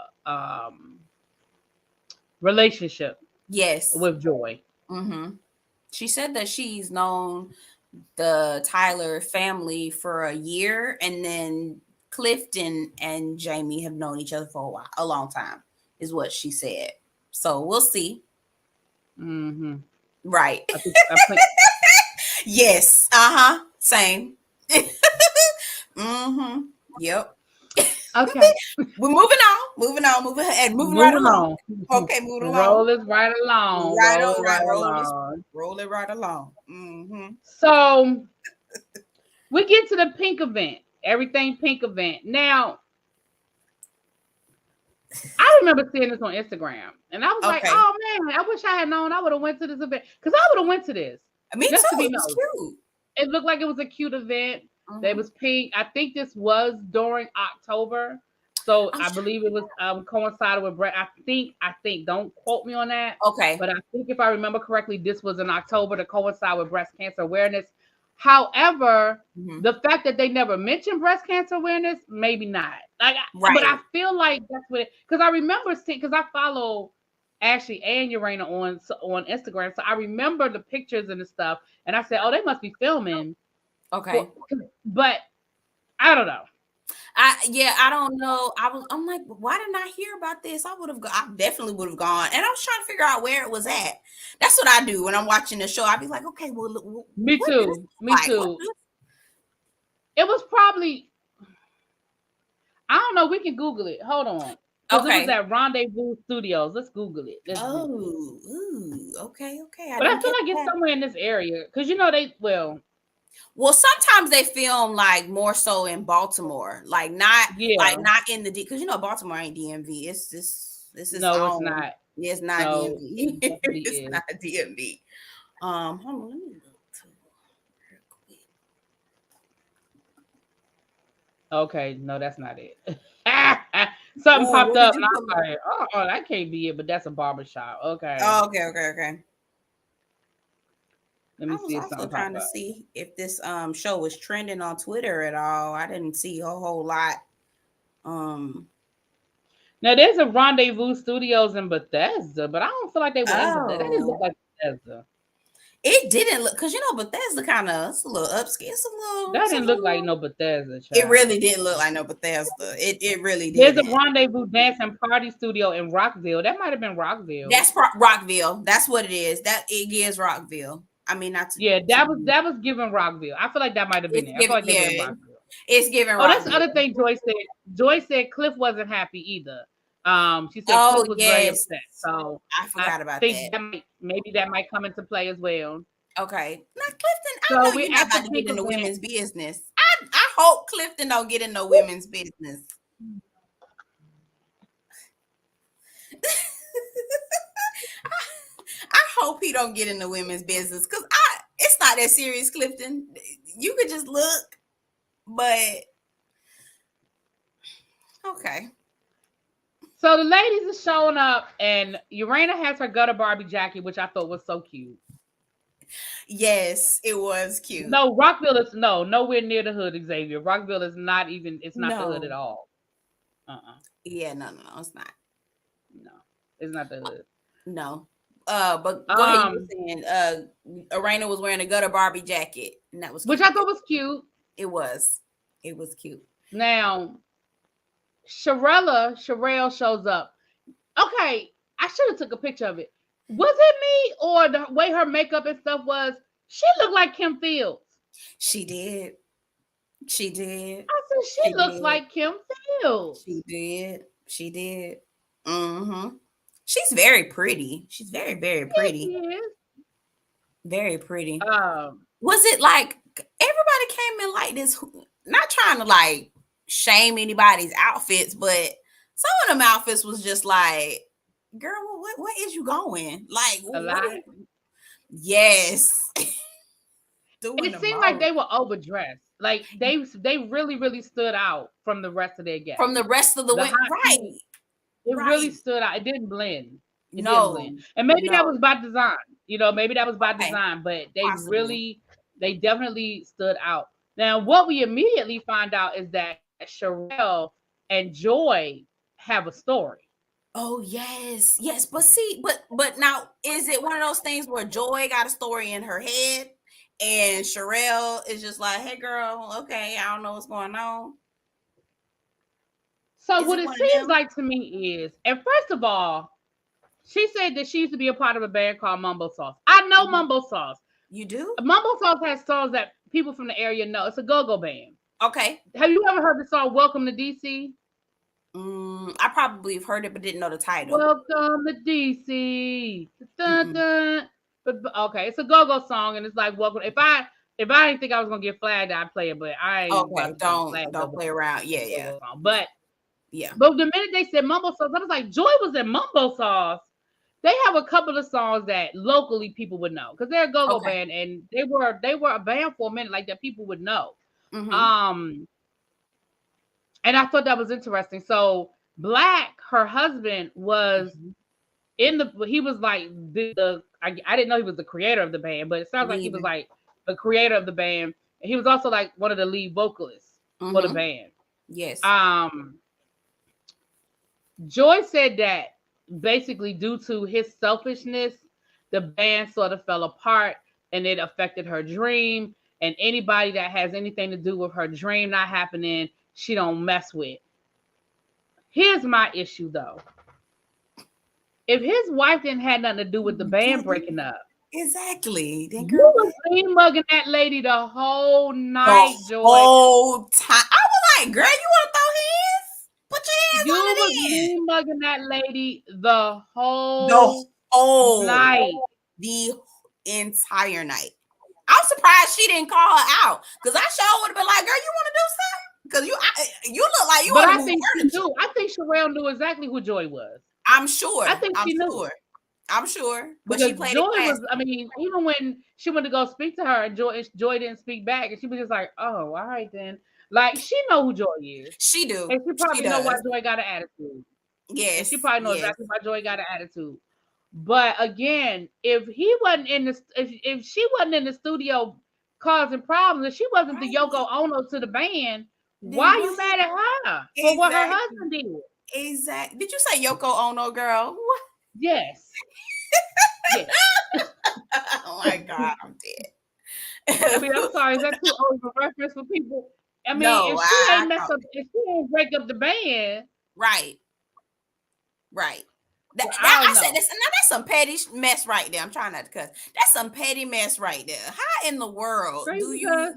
relationship Yes. with Joy. Mm-hmm. She said that she's known the Tyler family for a year, and then Clifton and Jamie have known each other for a long time, is what she said. So we'll see. Mm-hmm. Right. I think Yes. Uh-huh. Same. Mm-hmm. Yep. okay. We're moving on, moving ahead, moving right Moving along. on. Okay, moving along. Roll it right along. Right Roll on, it right. right Roll along. it right along. Mm-hmm. So we get to the pink event. Everything pink event. Now, I remember seeing this on Instagram, and I was like, Okay. "Oh man, I wish I had known. I would have went to this event because I would have went to this Me just to too. be It was nosy." cute. It looked like it was a cute event. That Mm-hmm. was pink. I think this was during October, so I I was believe it was coincided with Brett. I think. Don't quote me on that, okay. but I think if I remember correctly, this was in October to coincide with Breast Cancer Awareness. However, Mm-hmm. the fact that they never mentioned breast cancer awareness, maybe not. But I Right. feel like that's what because I remember seeing because I follow Ashley and Urena on Instagram, so I remember the pictures and the stuff, and I said, "Oh, they must be filming for," Okay. but I don't know. I don't know. I'm like, why didn't I hear about this? I definitely would have gone. And I was trying to figure out where it was at. That's what I do when I'm watching the show. I'd be like, okay, well, Me what did this too. look Me like? too. It was probably I don't know. We can Google it. Hold on, because it was Okay. at Rendezvous Studios. Let's Google it. Let's Google it. Oh, ooh, okay. I But I didn't feel catch like it's that. somewhere in this area because Well, sometimes they film like more so in Baltimore, yeah. like not in the because Baltimore ain't DMV. It's its No, it's own. not. It's not No, DMV. it definitely It's is. not DMV. Hold on, let me look too real quick. Okay, no, that's not it. Something Ooh, popped what did up, and you pull I'm up? like, oh, that can't be it. But that's a barbershop. Okay, Oh, okay. let I me was see if also something pop trying to up. see if this show was trending on Twitter at all. I didn't see a whole lot. Um. Now there's a Rendezvous Studios in Bethesda, but I don't feel like they were in Bethesda. That didn't look Oh, like Bethesda. it didn't look because Bethesda kind of it's a little upscale. That didn't look like no Bethesda, It child. really didn't look like no Bethesda. It really There's a didn't. Rendezvous Dance and Party Studio in Rockville. That might have been Rockville. That's Rockville. That's what it is. That it gives Rockville. I mean, not Yeah, to that was given Rockville. I feel like that might have been it's it. I feel giving like they were in Rockville. it's giving Oh, that's the Rockville. other thing Joy said. Joy said Cliff wasn't happy either. She said Oh Cliff was very yes, upset. So I I forgot about think that. that might come into play as well. Okay, now Clifton, I So know we're you're not at the about to get pink into event. women's business. I hope Clifton don't get into women's business. I hope he don't get into women's business because it's not that serious, Clifton. You could just look, but okay. So the ladies are showing up, and Urena has her gutter Barbie jacket, which I thought was so cute. Yes, it was cute. No, Rockville is nowhere near the hood, Xavier. Rockville is not even, it's not the hood at No. all. Uh-uh. Yeah, no, it's not. No, it's not the hood. No. But go ahead, you were saying Arena was wearing a gutter Barbie jacket, and that was cute. Which I thought was cute. It was cute. Now, Sherelle shows up. Okay, I should have took a picture of it. Was it me or the way her makeup and stuff was? She looked like Kim Fields. She did. I said she looks like Kim Fields. She did. Mm-hmm. She's very pretty. She's very, very pretty. She is. Very pretty. Was it like everybody came in like this? Not trying to like shame anybody's outfits, but some of them outfits was just like, girl, what is you going? Like, yes. It seemed like they were overdressed. Like they really, really stood out from the rest of their guests. From the rest of the women, right? It really stood out. It didn't blend. Didn't blend. And maybe that was by design. Maybe that was by design, but they definitely stood out. Now, what we immediately find out is that Sherelle and Joy have a story. Oh, yes. But see, but now, is it one of those things where Joy got a story in her head and Sherelle is just like, hey, girl, okay, I don't know what's going on? So what it seems like to me is, and first of all, she said that she used to be a part of a band called Mumbo Sauce. I know Mumbo Sauce. You do? Mumbo Sauce has songs that people from the area know. It's a go-go band. Okay. Have you ever heard the song Welcome to DC? I probably have heard it, but didn't know the title. Welcome to DC. Dun, dun. But okay, it's a go-go song, and it's like welcome. If I didn't think I was gonna get flagged, I'd play it, but I ain't. Okay, don't play around. Yeah. But yeah. But the minute they said Mumbo Sauce, I was like, Joy was in Mumbo Sauce. They have a couple of songs that locally people would know because they're a go-go band, and they were a band for a minute, like that people would know. Mm-hmm. And I thought that was interesting. So Black, her husband, was he was like I didn't know he was the creator of the band, but it sounds like he was like the creator of the band. And he was also like one of the lead vocalists for the band. Yes. Joy said that basically due to his selfishness, the band sort of fell apart and it affected her dream. And anybody that has anything to do with her dream not happening, she don't mess with. Here's my issue though. If his wife didn't have nothing to do with the band breaking up. Exactly. You was mugging that lady the whole night, Joy. The whole time. I was like, girl, you want to throw hands? Put your hands on it. You was mugging that lady the whole night. The entire night. I'm surprised she didn't call her out. Because I sure would have been like, girl, you want to do something? Because you look like you want to. But I think she knew. I think Sherelle knew exactly who Joy was. I'm sure. I think she knew. I'm sure. But she played Joy was, I mean, even when she went to go speak to her, Joy didn't speak back. And she was just like, oh, all right then. Like, she know who Joy is. She do. And she probably know why Joy got an attitude. Yes. And she probably knows exactly why Joy got an attitude. But again, if he wasn't in the, if she wasn't in the studio causing problems, if she wasn't the Yoko Ono to the band, why are you mad at her for what her husband did? Exactly. Did you say Yoko Ono, girl? What? Yes. Yes. Oh my God, I'm dead. I mean, I'm sorry. Is that too old of a reference for people? I mean, if she ain't mess up, if she ain't break up the band, right. That's some petty mess right there. I'm trying not to cuss. That's some petty mess right there. How in the world do you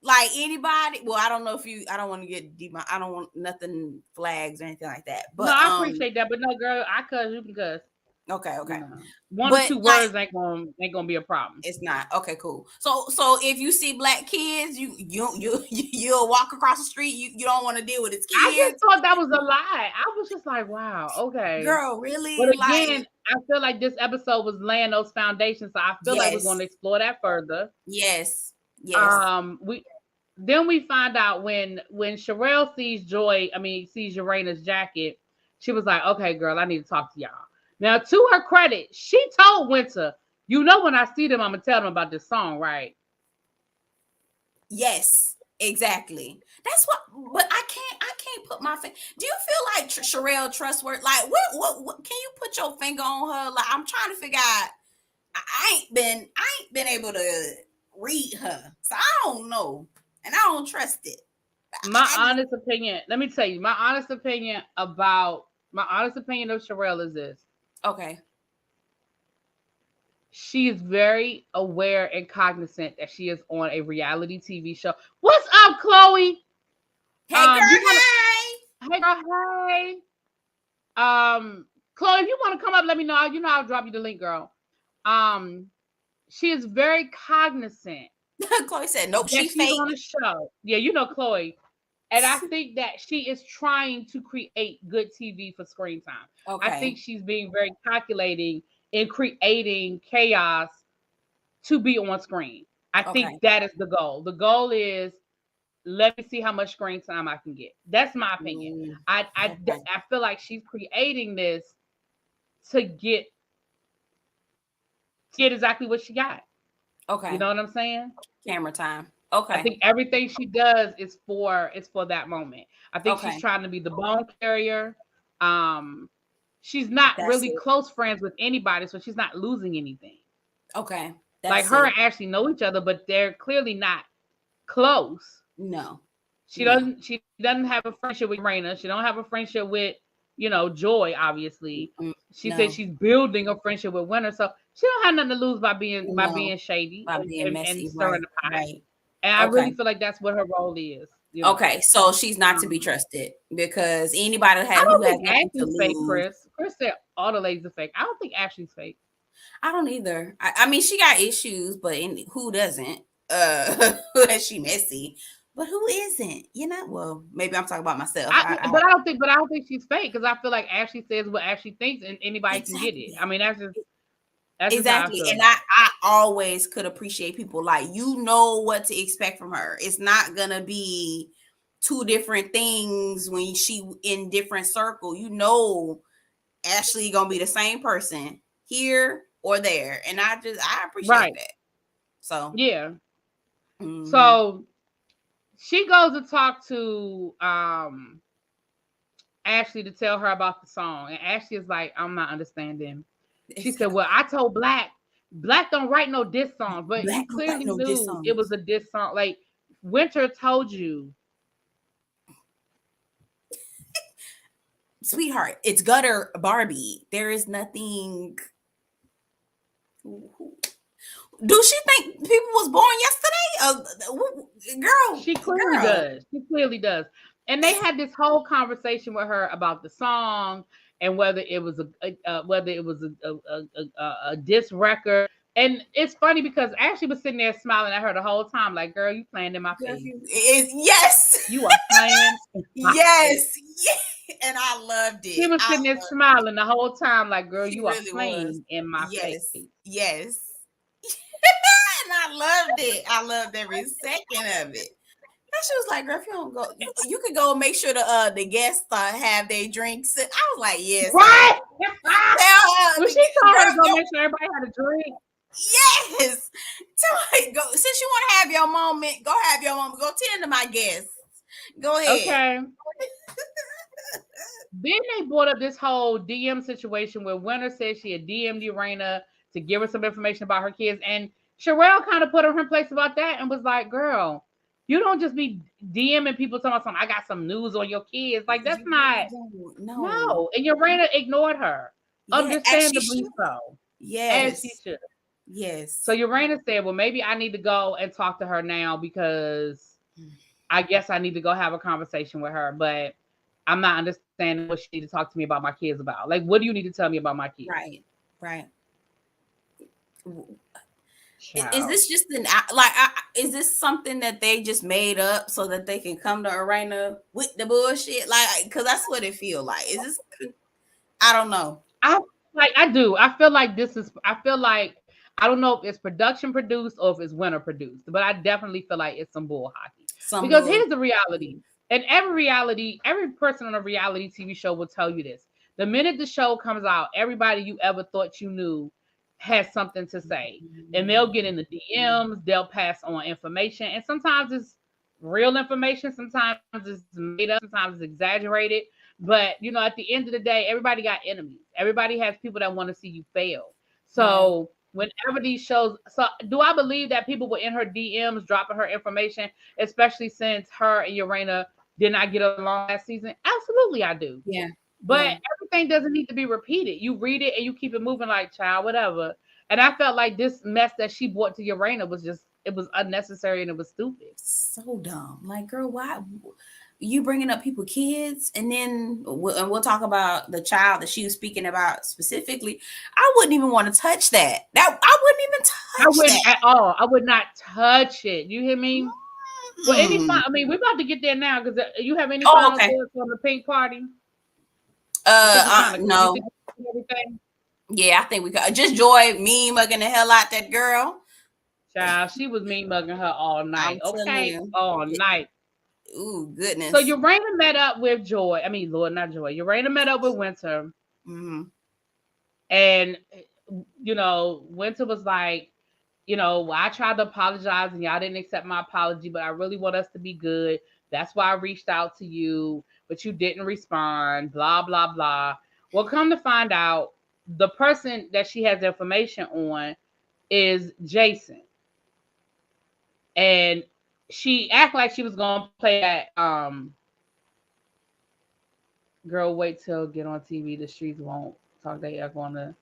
like anybody? Well, I don't know if you. I don't want to get deep. I don't want nothing flags or anything like that. But no, I appreciate that. But no, girl, I cuss. You can cuss. Okay. One or two words ain't gonna be a problem. It's not. Okay, cool. So if you see black kids, you'll walk across the street. You don't want to deal with his kids. I just thought that was a lie. I was just like, wow, okay, girl, really. But again, I feel like this episode was laying those foundations, so I feel like we're going to explore that further. Yes. We find out when Sherelle sees Urena's jacket, she was like, okay, girl, I need to talk to y'all. Now, to her credit, she told Winter, when I see them, I'm going to tell them about this song, right? Yes, exactly. That's what, but I can't can't put my finger. Do you feel like Sherelle trustworthy? Like, what? Can you put your finger on her? Like, I'm trying to figure out. I ain't been able to read her, so I don't know, and I don't trust it. My honest opinion. Let me tell you, my honest opinion of Sherelle is this. Okay. She is very aware and cognizant that she is on a reality TV show. What's up, Chloe? Hey, girl, Hey, girl, hey. Chloe, if you want to come up, let me know. You know, I'll drop you the link, girl. She is very cognizant. Chloe said, "Nope, she's fake on the show." Yeah, you know Chloe, and I think that she is trying to create good TV for screen time. Okay. I think she's being very calculating in creating chaos to be on screen. I think that is the goal. The goal is, let me see how much screen time I can get. That's my opinion. I feel like she's creating this to get exactly what she got. Okay. You know what I'm saying? Camera time. Okay. I think everything she does is for that moment. I think she's trying to be the bone carrier. She's not really close friends with anybody, so she's not losing anything. Okay. Like her and Ashley know each other, but they're clearly not close. No. She doesn't have a friendship with Raina. She don't have a friendship with, Joy, obviously. She said she's building a friendship with Winter, so she don't have nothing to lose by being shady, by being messy, and stirring the pot. Right. And I really feel like that's what her role is. Okay, so she's not to be trusted because anybody who has nothing to lose. Fake, Chris said all the ladies are fake. I don't think Ashley's fake. I don't either. I mean, she got issues, but who doesn't? Is she messy? But who isn't? Well, maybe I'm talking about myself. But I don't think she's fake because I feel like Ashley says what Ashley thinks, and anybody can get it. I mean, that's exactly. And I always could appreciate people like what to expect from her. It's not gonna be two different things when she in different circle. Ashley gonna be the same person here or there, and I appreciate that. So yeah. Mm-hmm. So she goes to talk to Ashley to tell her about the song, and Ashley is like, "I'm not understanding." She said, "Well, I told Black don't write no diss song, but you clearly knew it was a diss song. Like Winter told you." Sweetheart, it's gutter Barbie. There is nothing. Do she think people was born yesterday? Girl, she clearly does. She clearly does. And they had this whole conversation with her about the song and whether it was a diss record. And it's funny because Ashley was sitting there smiling at her the whole time, like, "Girl, you playing in my face." Yes, you are playing. Yes. And I loved it. She was sitting there smiling the whole time, like, "Girl, you are playing in my face." Yes. And I loved it. I loved every second of it. And she was like, "Girl, if you don't go, you could go make sure the guests have their drinks." I was like, "Yes." Right. Well, she told her to go make sure everybody had a drink. Yes. Go, since you want to have your moment, go have your moment. Go tend to my guests. Go ahead. Okay. Then they brought up this whole DM situation where Winter said she had DM'd Raina to give her some information about her kids. And Sherelle kind of put her in her place about that and was like, "Girl, you don't just be DMing people talking about something. I got some news on your kids." Like, that's not. No. And Raina ignored her. Yeah, understandably so. Yes. As she should. Yes. So Raina said, "Well, maybe I need to go and talk to her now because I guess I need to go have a conversation with her. But I'm not understanding what she need to talk to me about my kids about. Like, what do you need to tell me about my kids?" Right. Child. Is this just is this something that they just made up so that they can come to Raina with the bullshit? Like, because that's what it feels like. Is this? I don't know. I do. I feel like I don't know if it's production produced or if it's Winter produced, but I definitely feel like it's some bull hockey. Because here's the reality. And every person on a reality TV show will tell you this. The minute the show comes out, everybody you ever thought you knew has something to say. And they'll get in the DMs, they'll pass on information. And sometimes it's real information. Sometimes it's made up, sometimes it's exaggerated. But at the end of the day, everybody got enemies. Everybody has people that want to see you fail. Right. So whenever these shows, so do I believe that people were in her DMs dropping her information, especially since her and Urena did not get along last season? Absolutely, I do. Yeah. But Yeah. everything doesn't need to be repeated. You read it and you keep it moving like child, whatever. And I felt like this mess that she brought to Urena was just, it was unnecessary and it was stupid. So dumb. Like, girl, why you bringing up people kids? And then we'll talk about the child that she was speaking about specifically. I wouldn't even want to touch that. I wouldn't even I touch wouldn't that. at all. I would not touch it. You hear me? Well, Mm. I mean, we're about to get there now because you have any Oh, final okay. thoughts on the pink party? I think we kind of No. everything. Yeah, I think we could. Just Joy me mugging the hell out that girl. Child, she was mean mugging her all night. I'm telling Okay, you. all night. Ooh, goodness. So Urena met up with Joy. I mean, Lord, not Joy. Urena met up with Winter. Mm-hmm. And, Winter was like, I tried to apologize and y'all didn't accept my apology, but I really want us to be good. That's why I reached out to you, but you didn't respond, blah, blah, blah. Well, come to find out, the person that she has information on is Jason. And she acted like she was going to play that, girl, wait till get on TV. The streets won't talk. They are going to.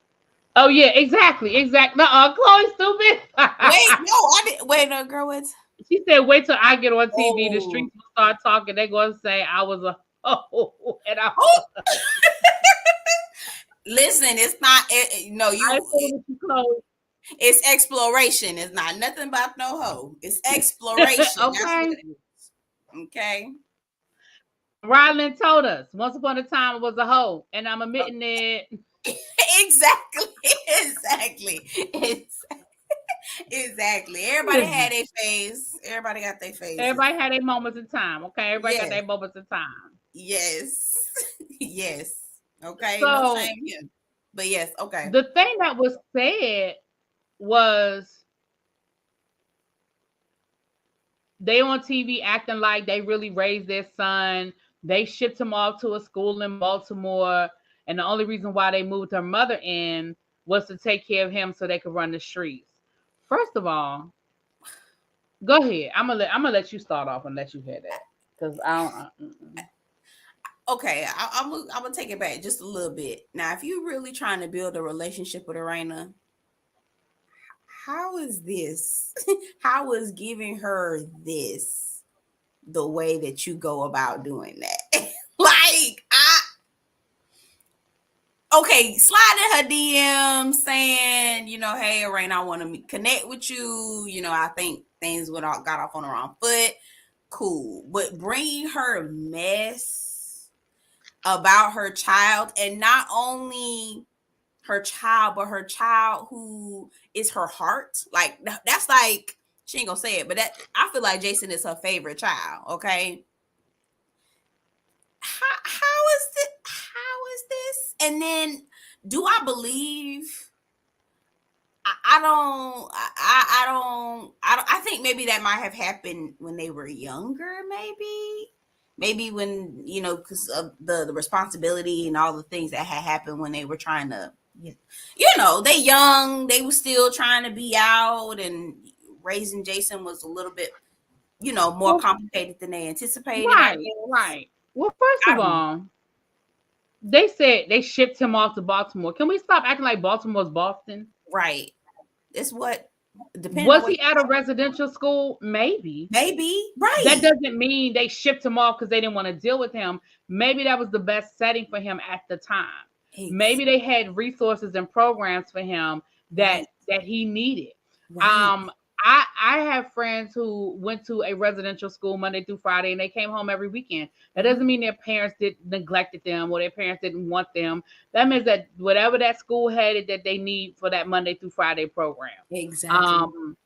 Oh yeah, exactly. No, Chloe, stupid. Wait, no, I didn't. Wait, no, girl, what? She said, "Wait till I get on TV. The streets will start talking. They're going to say I was a and I." Listen, it's not. Chloe. It's exploration. It's not nothing about no hoe. It's exploration. Okay. Okay. Ryland told us once upon a time it was a hoe, and I'm admitting it. Exactly. Everybody had their phase. Everybody got their phase. Everybody had their moments in time. Okay, everybody got their moments in time. Yes. Yes. Okay. So, no shame here. But yes. Okay. The thing that was said was they on TV acting like they really raised their son. They shipped him off to a school in Baltimore, and the only reason why they moved her mother in was to take care of him so they could run the streets. First of all, go ahead. I'm gonna let you start off and let you hear that because I don't. Okay, I'm gonna take it back just a little bit. Now, if you're really trying to build a relationship with Urena, how is this? How is giving her this the way that you go about doing that? Okay, slide in her DM saying, hey, Urena, I want to connect with you. I think things got off on the wrong foot. Cool. But bringing her mess about her child, and not only her child, but her child who is her heart. Like, that's like, she ain't gonna say it, but I feel like Jason is her favorite child. Okay. How is this? And then, do I believe? I think maybe that might have happened when they were younger. Maybe when because of the responsibility and all the things that had happened when they were trying to, they young, they were still trying to be out, and raising Jason was a little bit, more complicated than they anticipated. Right. Well, first of all, they said they shipped him off to Baltimore. Can we stop acting like Baltimore's Boston? Right. It's what. Was he at a residential school? Maybe. Right. That doesn't mean they shipped him off because they didn't want to deal with him. Maybe that was the best setting for him at the time. Exactly. Maybe they had resources and programs for him that he needed. Right. I have friends who went to a residential school Monday through Friday and they came home every weekend. That doesn't mean their parents neglected them or their parents didn't want them. That means that whatever that school had it that they need for that Monday through Friday program. Exactly.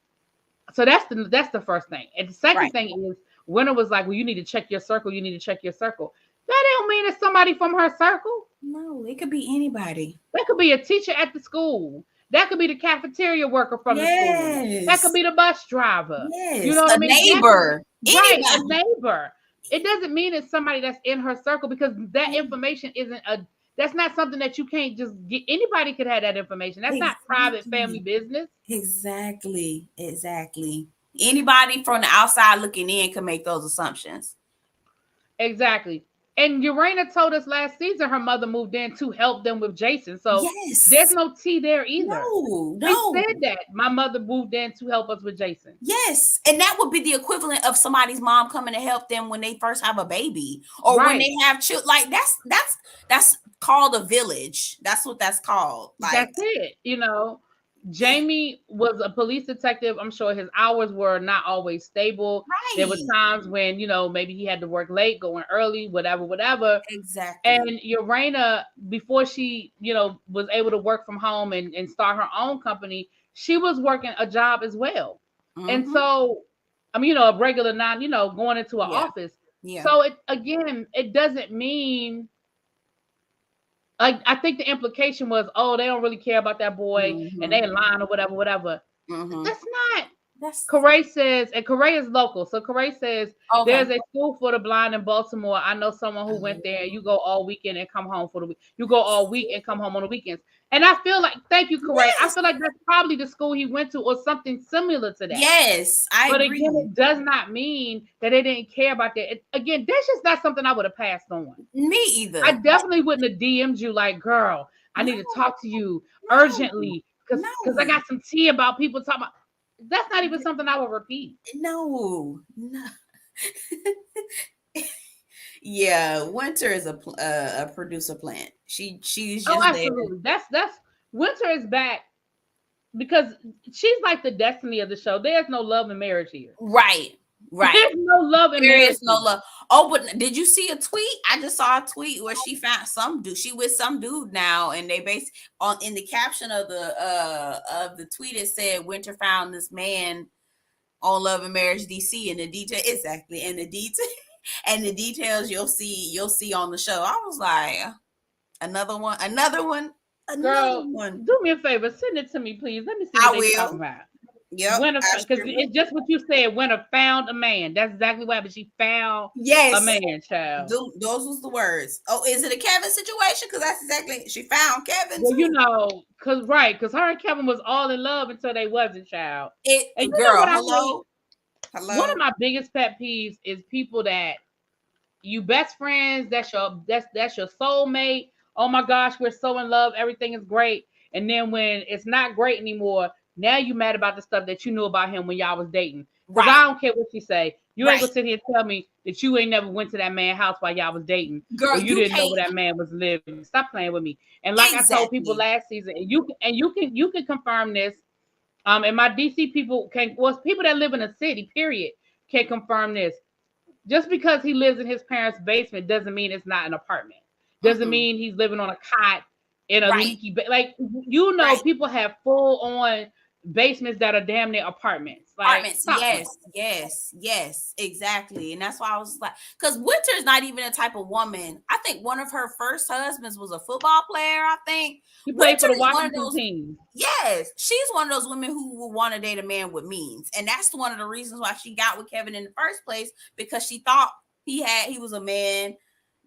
So that's the first thing. And the second thing is Winter was like, well, you need to check your circle. You need to check your circle. That don't mean it's somebody from her circle. No, it could be anybody. That could be a teacher at the school. That could be the cafeteria worker from the school. That could be the bus driver. Yes. You know what I mean? Neighbor. Right, a Anybody. neighbor. It doesn't mean it's somebody that's in her circle because that information isn't that's not something that you can't just get. Anybody could have that information. That's not private family Exactly. business. Exactly. Anybody from the outside looking in can make those assumptions. Exactly. And Urena told us last season her mother moved in to help them with Jason. So there's Yes. no tea there either. She No. said that my mother moved in to help us with Jason. Yes. And that would be the equivalent of somebody's mom coming to help them when they first have a baby or when Right. they have children. Like that's called a village. That's what that's called. Like, That's it. Jamie was a police detective. I'm sure his hours were not always stable. There were right. times when, maybe he had to work late, going early, whatever. Exactly. And Urena, before she, was able to work from home and start her own company, she was working a job as well. And Mm-hmm. so, I mean, a regular non, going into an Yeah. office. Yeah. So it doesn't mean, I think the implication was, oh, they don't really care about that boy and they Mm-hmm. lying or whatever. Mm-hmm. That's not. That's Correa says, and Correa is local. So Correa says, okay. there's a school for the blind in Baltimore. I know someone who went there. You go all weekend and come home for the week. You go all week and come home on the weekends. And I feel like, thank you, Correa. I Yes. feel like that's probably the school he went to or something similar to that. Yes, I But agree. again, it does not mean that they didn't care about that. Again, that's just not something I would have passed on. Me either. I definitely wouldn't have DM'd you like, girl, I need to talk to you urgently because I got some tea about people talking about. That's not even something I would repeat. No. Yeah, Winter is a producer plant. She's just Absolutely. That's Winter is back because she's like the destiny of the show. There's no love and marriage here. Right. There's no love and There marriage. is no love. Oh, but did you see a tweet? I just saw a tweet where she found some dude. She with some dude now, and they based on in the caption of the tweet it said Winter found this man on Love and Marriage DC, and the detail exactly and the detail and the details you'll see on the show. I was like, another one. Girl, do me a favor, send it to me, please. Let me see what they're talking about. Yep. Because it's just what you said. Winter found a man. That's exactly what happened. She found a man, child. Those was the words. Oh, is it a Kevin situation? Because that's exactly she found Kevin. Well, too. Because her and Kevin was all in love until they wasn't, child. And you know what hello. One of my biggest pet peeves is people that you best friends. That's your soulmate. Oh my gosh, we're so in love. Everything is great. And then when it's not great anymore, now you mad about the stuff that you knew about him when y'all was dating. Because I don't care what you say. You ain't gonna sit here and tell me that you ain't never went to that man's house while y'all was dating. Girl, or you didn't know where that man was living. Stop playing with me. And like I told people last season, and you can confirm this. And my DC people people that live in a city, period, can confirm this. Just because he lives in his parents' basement doesn't mean it's not an apartment. Doesn't mean he's living on a cot in a leaky people have full on basements that are damn near apartments. Apartments, yes, exactly. And that's why I was like, because Winter's not even a type of woman. I think one of her first husbands was a football player. I think he played for the Washington team. Yes, she's one of those women who will want to date a man with means, and that's one of the reasons why she got with Kevin in the first place, because she thought he was a man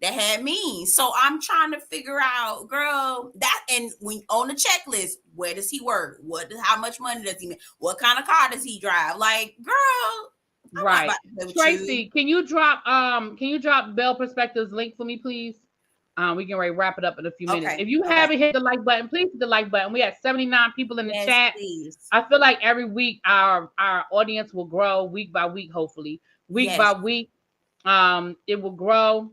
that had means. So I'm trying to figure out, girl, that, and when on the checklist, where does he work? How much money does he make? What kind of car does he drive? Like, girl, right. Tracy, can you drop Belle Perspectives link for me, please? We can wrap it up in a few minutes. If you haven't hit the like button, please hit the like button. We have 79 people in the chat. Please. I feel like every week our audience will grow week by week, hopefully. Week by week, it will grow.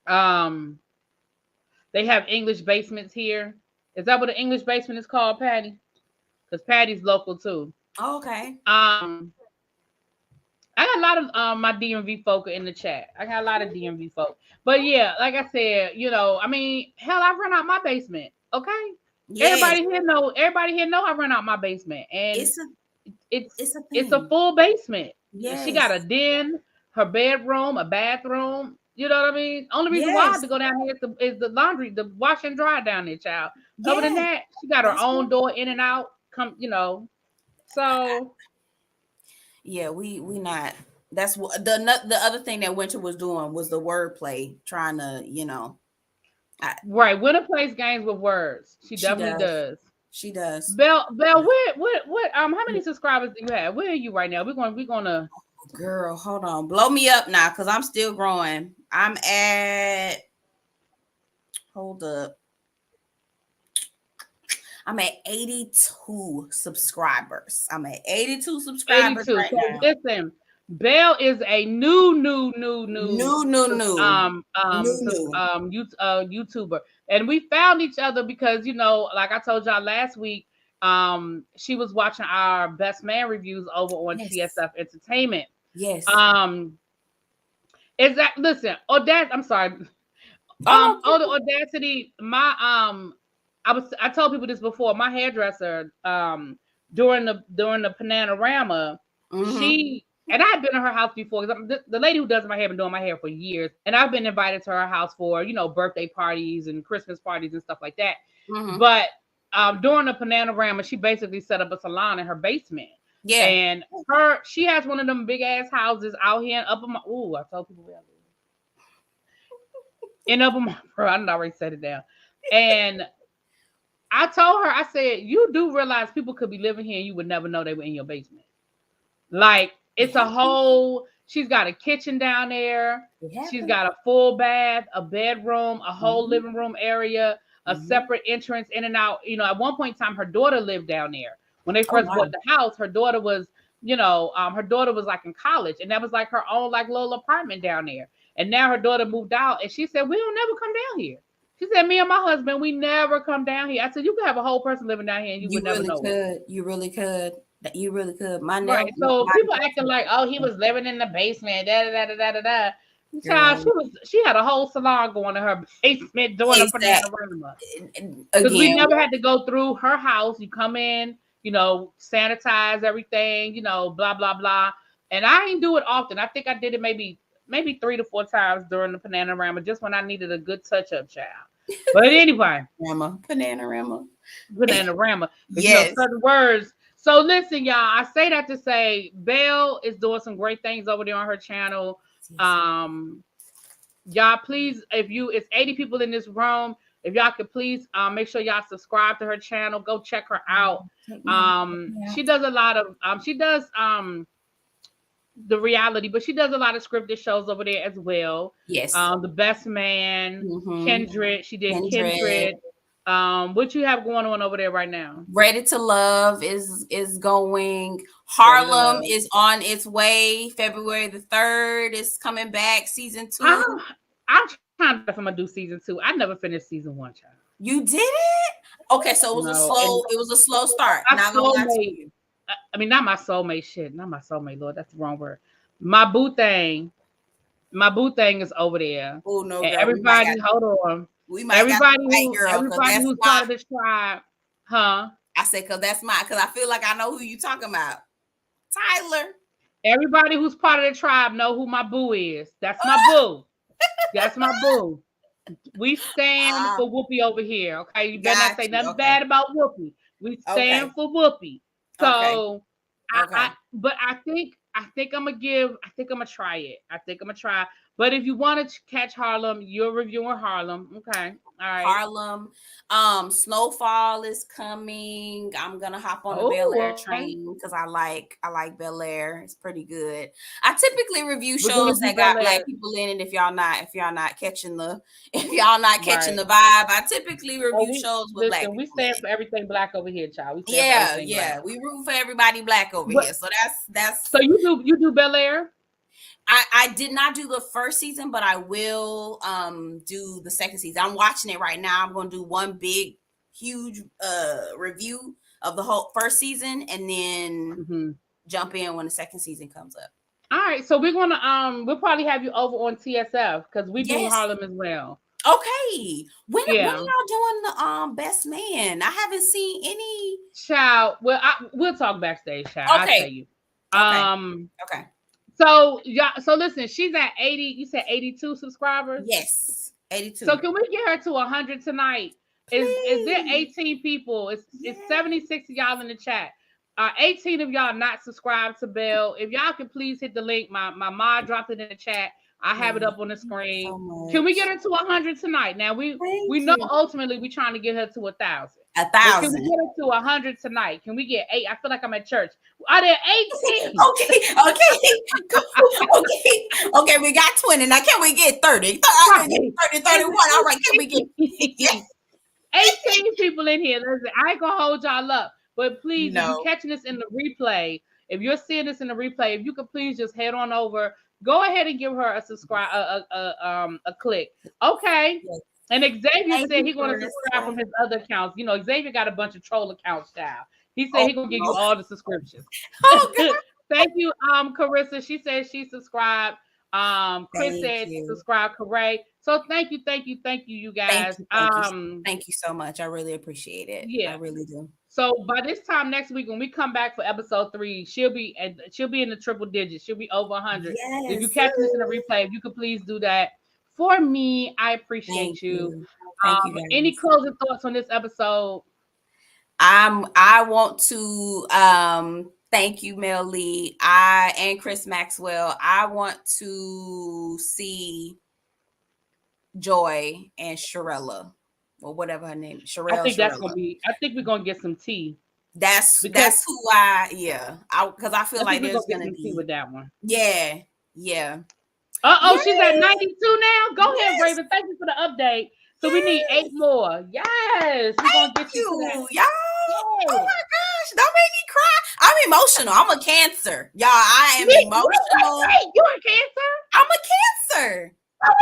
They have English basements here. Is that what an English basement is called, Patty? Because Patty's local too. Oh, okay. I got a lot of my DMV folk in the chat. I got a lot of DMV folk. But yeah, like I said, I mean, hell, I run out my basement. Okay. Yes. Everybody here know I run out my basement. And it's a full basement. Yes. She got a den, her bedroom, a bathroom. You know what I mean? Only reason why I have to go down here is the laundry, the wash and dry down there, child. Other than that, she got her own door in and out. So yeah, we not That's what the other thing that Winter was doing was the wordplay, trying to, Right. Winter plays games with words. She she definitely does. does. She does. Belle, what how many subscribers do you have? Where are you right now? We're gonna Girl, hold on. Blow me up now, because I'm still growing. I'm at hold up. I'm at 82 subscribers. I'm at 82 subscribers 82. right So now. listen, Belle is a new YouTuber, and we found each other because like I told y'all last week, she was watching our Best Man reviews over on TSF Entertainment. Yes. Is that listen? I'm sorry. The Audacity. I told people this before. My hairdresser, during the Panorama, she and I had been to her house before. The lady who does my hair been doing my hair for years, and I've been invited to her house for birthday parties and Christmas parties and stuff like that. But during the Panorama, she basically set up a salon in her basement. Yeah, and she has one of them big ass houses out here in Upper. I told people where I live. In Upper Marlboro, I already said it down. And I told her, I said, you do realize people could be living here and you would never know they were in your basement. Like, it's a whole, she's got a kitchen down there. She's got a full bath, a bedroom, a whole living room area, a separate entrance in and out. At one point in time, her daughter lived down there. When they first bought the house, her daughter was, like in college, and that was like her own like little apartment down there. And now her daughter moved out, and she said, we don't never come down here. She said, me and my husband, we never come down here. I said, you could have a whole person living down here and you would never know. You really could. You really could. Right. So people acting like, oh, he was living in the basement. Child, she had a whole salon going to her basement doing a panorama. Because we never had to go through her house. You come in, sanitize everything, blah, blah, blah. And I ain't do it often. I think I did it maybe 3 to 4 times during the panorama, just when I needed a good touch-up, child. But anyway. Panorama. Yes. Certain words. So listen, y'all, I say that to say Belle is doing some great things over there on her channel. Y'all, please, it's 80 people in this room. If y'all could please make sure y'all subscribe to her channel. Go check her out. She does a lot of the reality, but she does a lot of scripted shows over there as well. Yes. The Best Man, Kindred. She did Kindred. What you have going on over there right now? Ready to Love is going. Harlem is on its way. February the 3rd is coming back. Season 2. I'm trying if I'm gonna do season 2. I never finished season 1, child. You did it? Okay, so it was a slow start. Not my soulmate shit. Not my soulmate, Lord. That's the wrong word. My boo thing is over there. Oh no, girl. Everybody, hold on. Everybody who's part of this tribe, huh? I say because I feel like I know who you talking about. Tyler. Everybody who's part of the tribe know who my boo is. That's my boo. That's my boo. We stand for Whoopi over here. Okay. You better not say nothing bad about Whoopi. We stand for Whoopi. So I think I'm gonna try it. But if you want to catch Harlem, you're reviewing Harlem. Okay. All right. Harlem. Snowfall is coming. I'm gonna hop on the Bel Air train because I like Bel Air. It's pretty good. I typically review shows that got black people in it. If y'all not catching the vibe, I typically review shows with black people. We stand for everything black over here, child. We root for everybody black over here. So that's. So you do Bel Air? I did not do the first season, but I will do the second season. I'm watching it right now. I'm going to do one big, huge review of the whole first season, and then jump in when the second season comes up. All right, so we're gonna we'll probably have you over on TSF because we do Harlem as well. Okay, when are y'all doing the Best Man? I haven't seen any. Child, well, we'll talk backstage, child. Okay. I'll tell you. Okay. So listen, she's at 80. You said 82 subscribers. Yes, 82. So can we get her to 100 tonight? Is there 18 people? It's 76 of y'all in the chat. 18 of y'all not subscribed to Belle. If y'all can please hit the link. My mod dropped it in the chat. I have it up on the screen. So can we get her to 100 tonight? Now we know ultimately we're trying to get her to 1,000. 1,000. Can we get her to 100 tonight? Can we get 8? I feel like I'm at church. Are there 18? Okay. We got 20. Now can we get 30? 30, 31. All right. Can we get 18 people in here? Listen, I ain't gonna hold y'all up, but please, if you're catching this in the replay, if you're seeing this in the replay, if you could please just head on over, go ahead and give her a subscribe, a click. Okay. Yes. And Xavier said he's going to subscribe from his other accounts. You know, Xavier got a bunch of troll accounts, child. He said he's going to give you all the subscriptions. Thank you, Carissa. She said she subscribed. Chris said subscribe, correct. So thank you, you guys. Thank you so much. I really appreciate it. Yeah, I really do. So by this time next week, when we come back for episode 3, she'll be in the triple digits. She'll be over 100. Yes. If you catch this in the replay, if you could please do that for me, I appreciate you. Thank you. Any closing thoughts on this episode? I want to thank you, Mel Lee. And Chris Maxwell. I want to see Joy and Sharella, or whatever her name is. I think that's gonna be. I think we're gonna get some tea. That's who because I feel like there's gonna be tea with that one. Yeah. She's at 92 now. Go ahead, Raven. Thank you for the update. So we need 8 more. Yes, we're gonna get you to that. Y'all. Oh my gosh, don't make me cry. I'm emotional. I'm a Cancer, y'all. I am emotional. You a Cancer? I'm a Cancer. Oh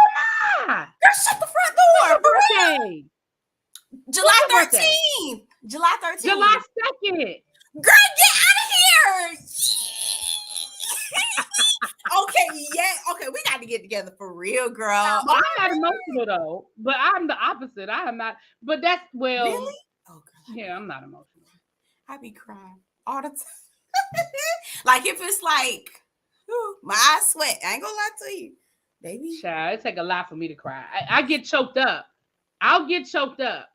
my! Girl, shut the front door. Birthday. July 13th. July 13th. July 2nd. Girl, get out of here. Okay, we got to get together for real, girl. I'm not emotional though, but I'm the opposite. I am not. But that's really. Oh, God. Yeah, I'm not emotional. I be crying all the time. Like if it's like, my eyes sweat. I ain't gonna lie to you, baby. Child, it take a lot for me to cry. I get choked up. I'll get choked up,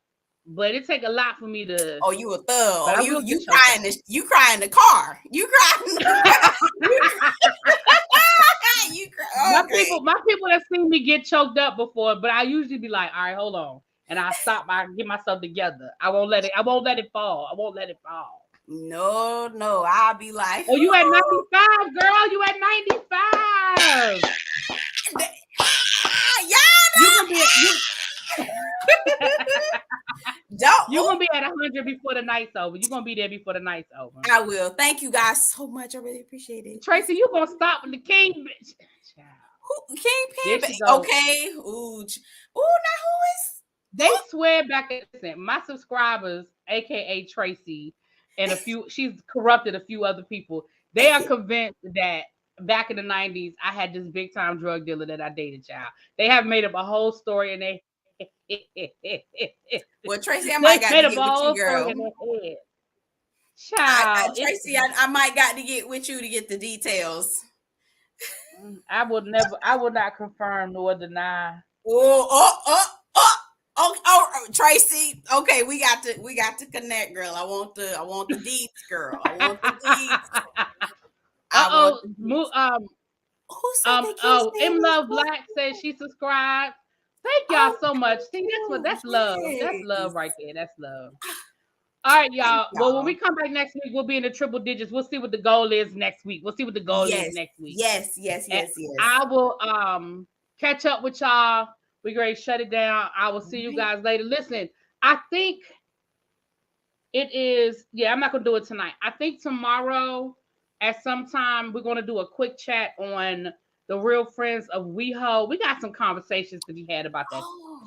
but it take a lot for me to. Oh, you a thug? Oh, you crying? You cry in the car? You cry? You cry. Okay. My people have seen me get choked up before, but I usually be like, all right, hold on. And I stop. I get myself together. I won't let it fall. No. I'll be like, oh, you at 95, girl. You at 95. You're gonna be at 100 before the night's over. You're gonna be there before the night's over. I will. Thank you guys so much. I really appreciate it. Tracy, you gonna stop with the king bitch. Kingpin. Okay. Ooh, now who is? They swear back at my subscribers, aka Tracy, and she's corrupted a few other people. They are convinced that back in the 90s, I had this big time drug dealer that I dated, child. They have made up a whole story and they well, Tracy, I might got to get with you, girl. Child, Tracy, I might got to get with you to get the details. I will not confirm nor deny. Oh, Tracy. Okay, we got to connect, girl. I want the deeds, girl. I want the deeds. M Love Black says she subscribed. Thank y'all so much. See, that's love. That's love right there. That's love. All right, y'all. Well, when we come back next week, we'll be in the triple digits. We'll see what the goal is next week. Yes. I will catch up with y'all. We're going to shut it down. I will see you guys later. Listen, I think it is. Yeah, I'm not going to do it tonight. I think tomorrow at some time we're going to do a quick chat on the Real Friends of WeHo. We got some conversations to be had about that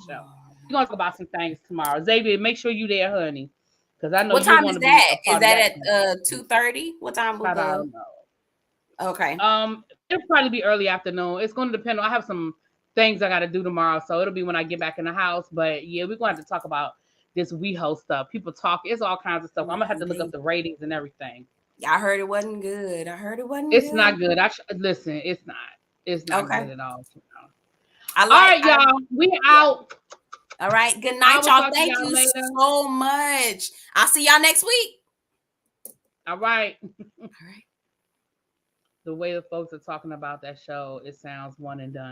show. We're going to talk about some things tomorrow. Xavier, make sure you there, honey. Because I know what time is that? Is that at 2:30? What time will I don't know. Okay. It'll probably be early afternoon. It's going to depend on. I have some things I got to do tomorrow, so it'll be when I get back in the house. But yeah, we're going to have to talk about this WeHo stuff. People talk. It's all kinds of stuff. I'm gonna have to look up the ratings and everything. I heard it wasn't good. It's not good. Listen. It's not. It's not good at all. All right, y'all. We out. All right. Good night, y'all. Thank you so much. I'll see y'all next week. All right. All right. The way the folks are talking about that show, it sounds one and done.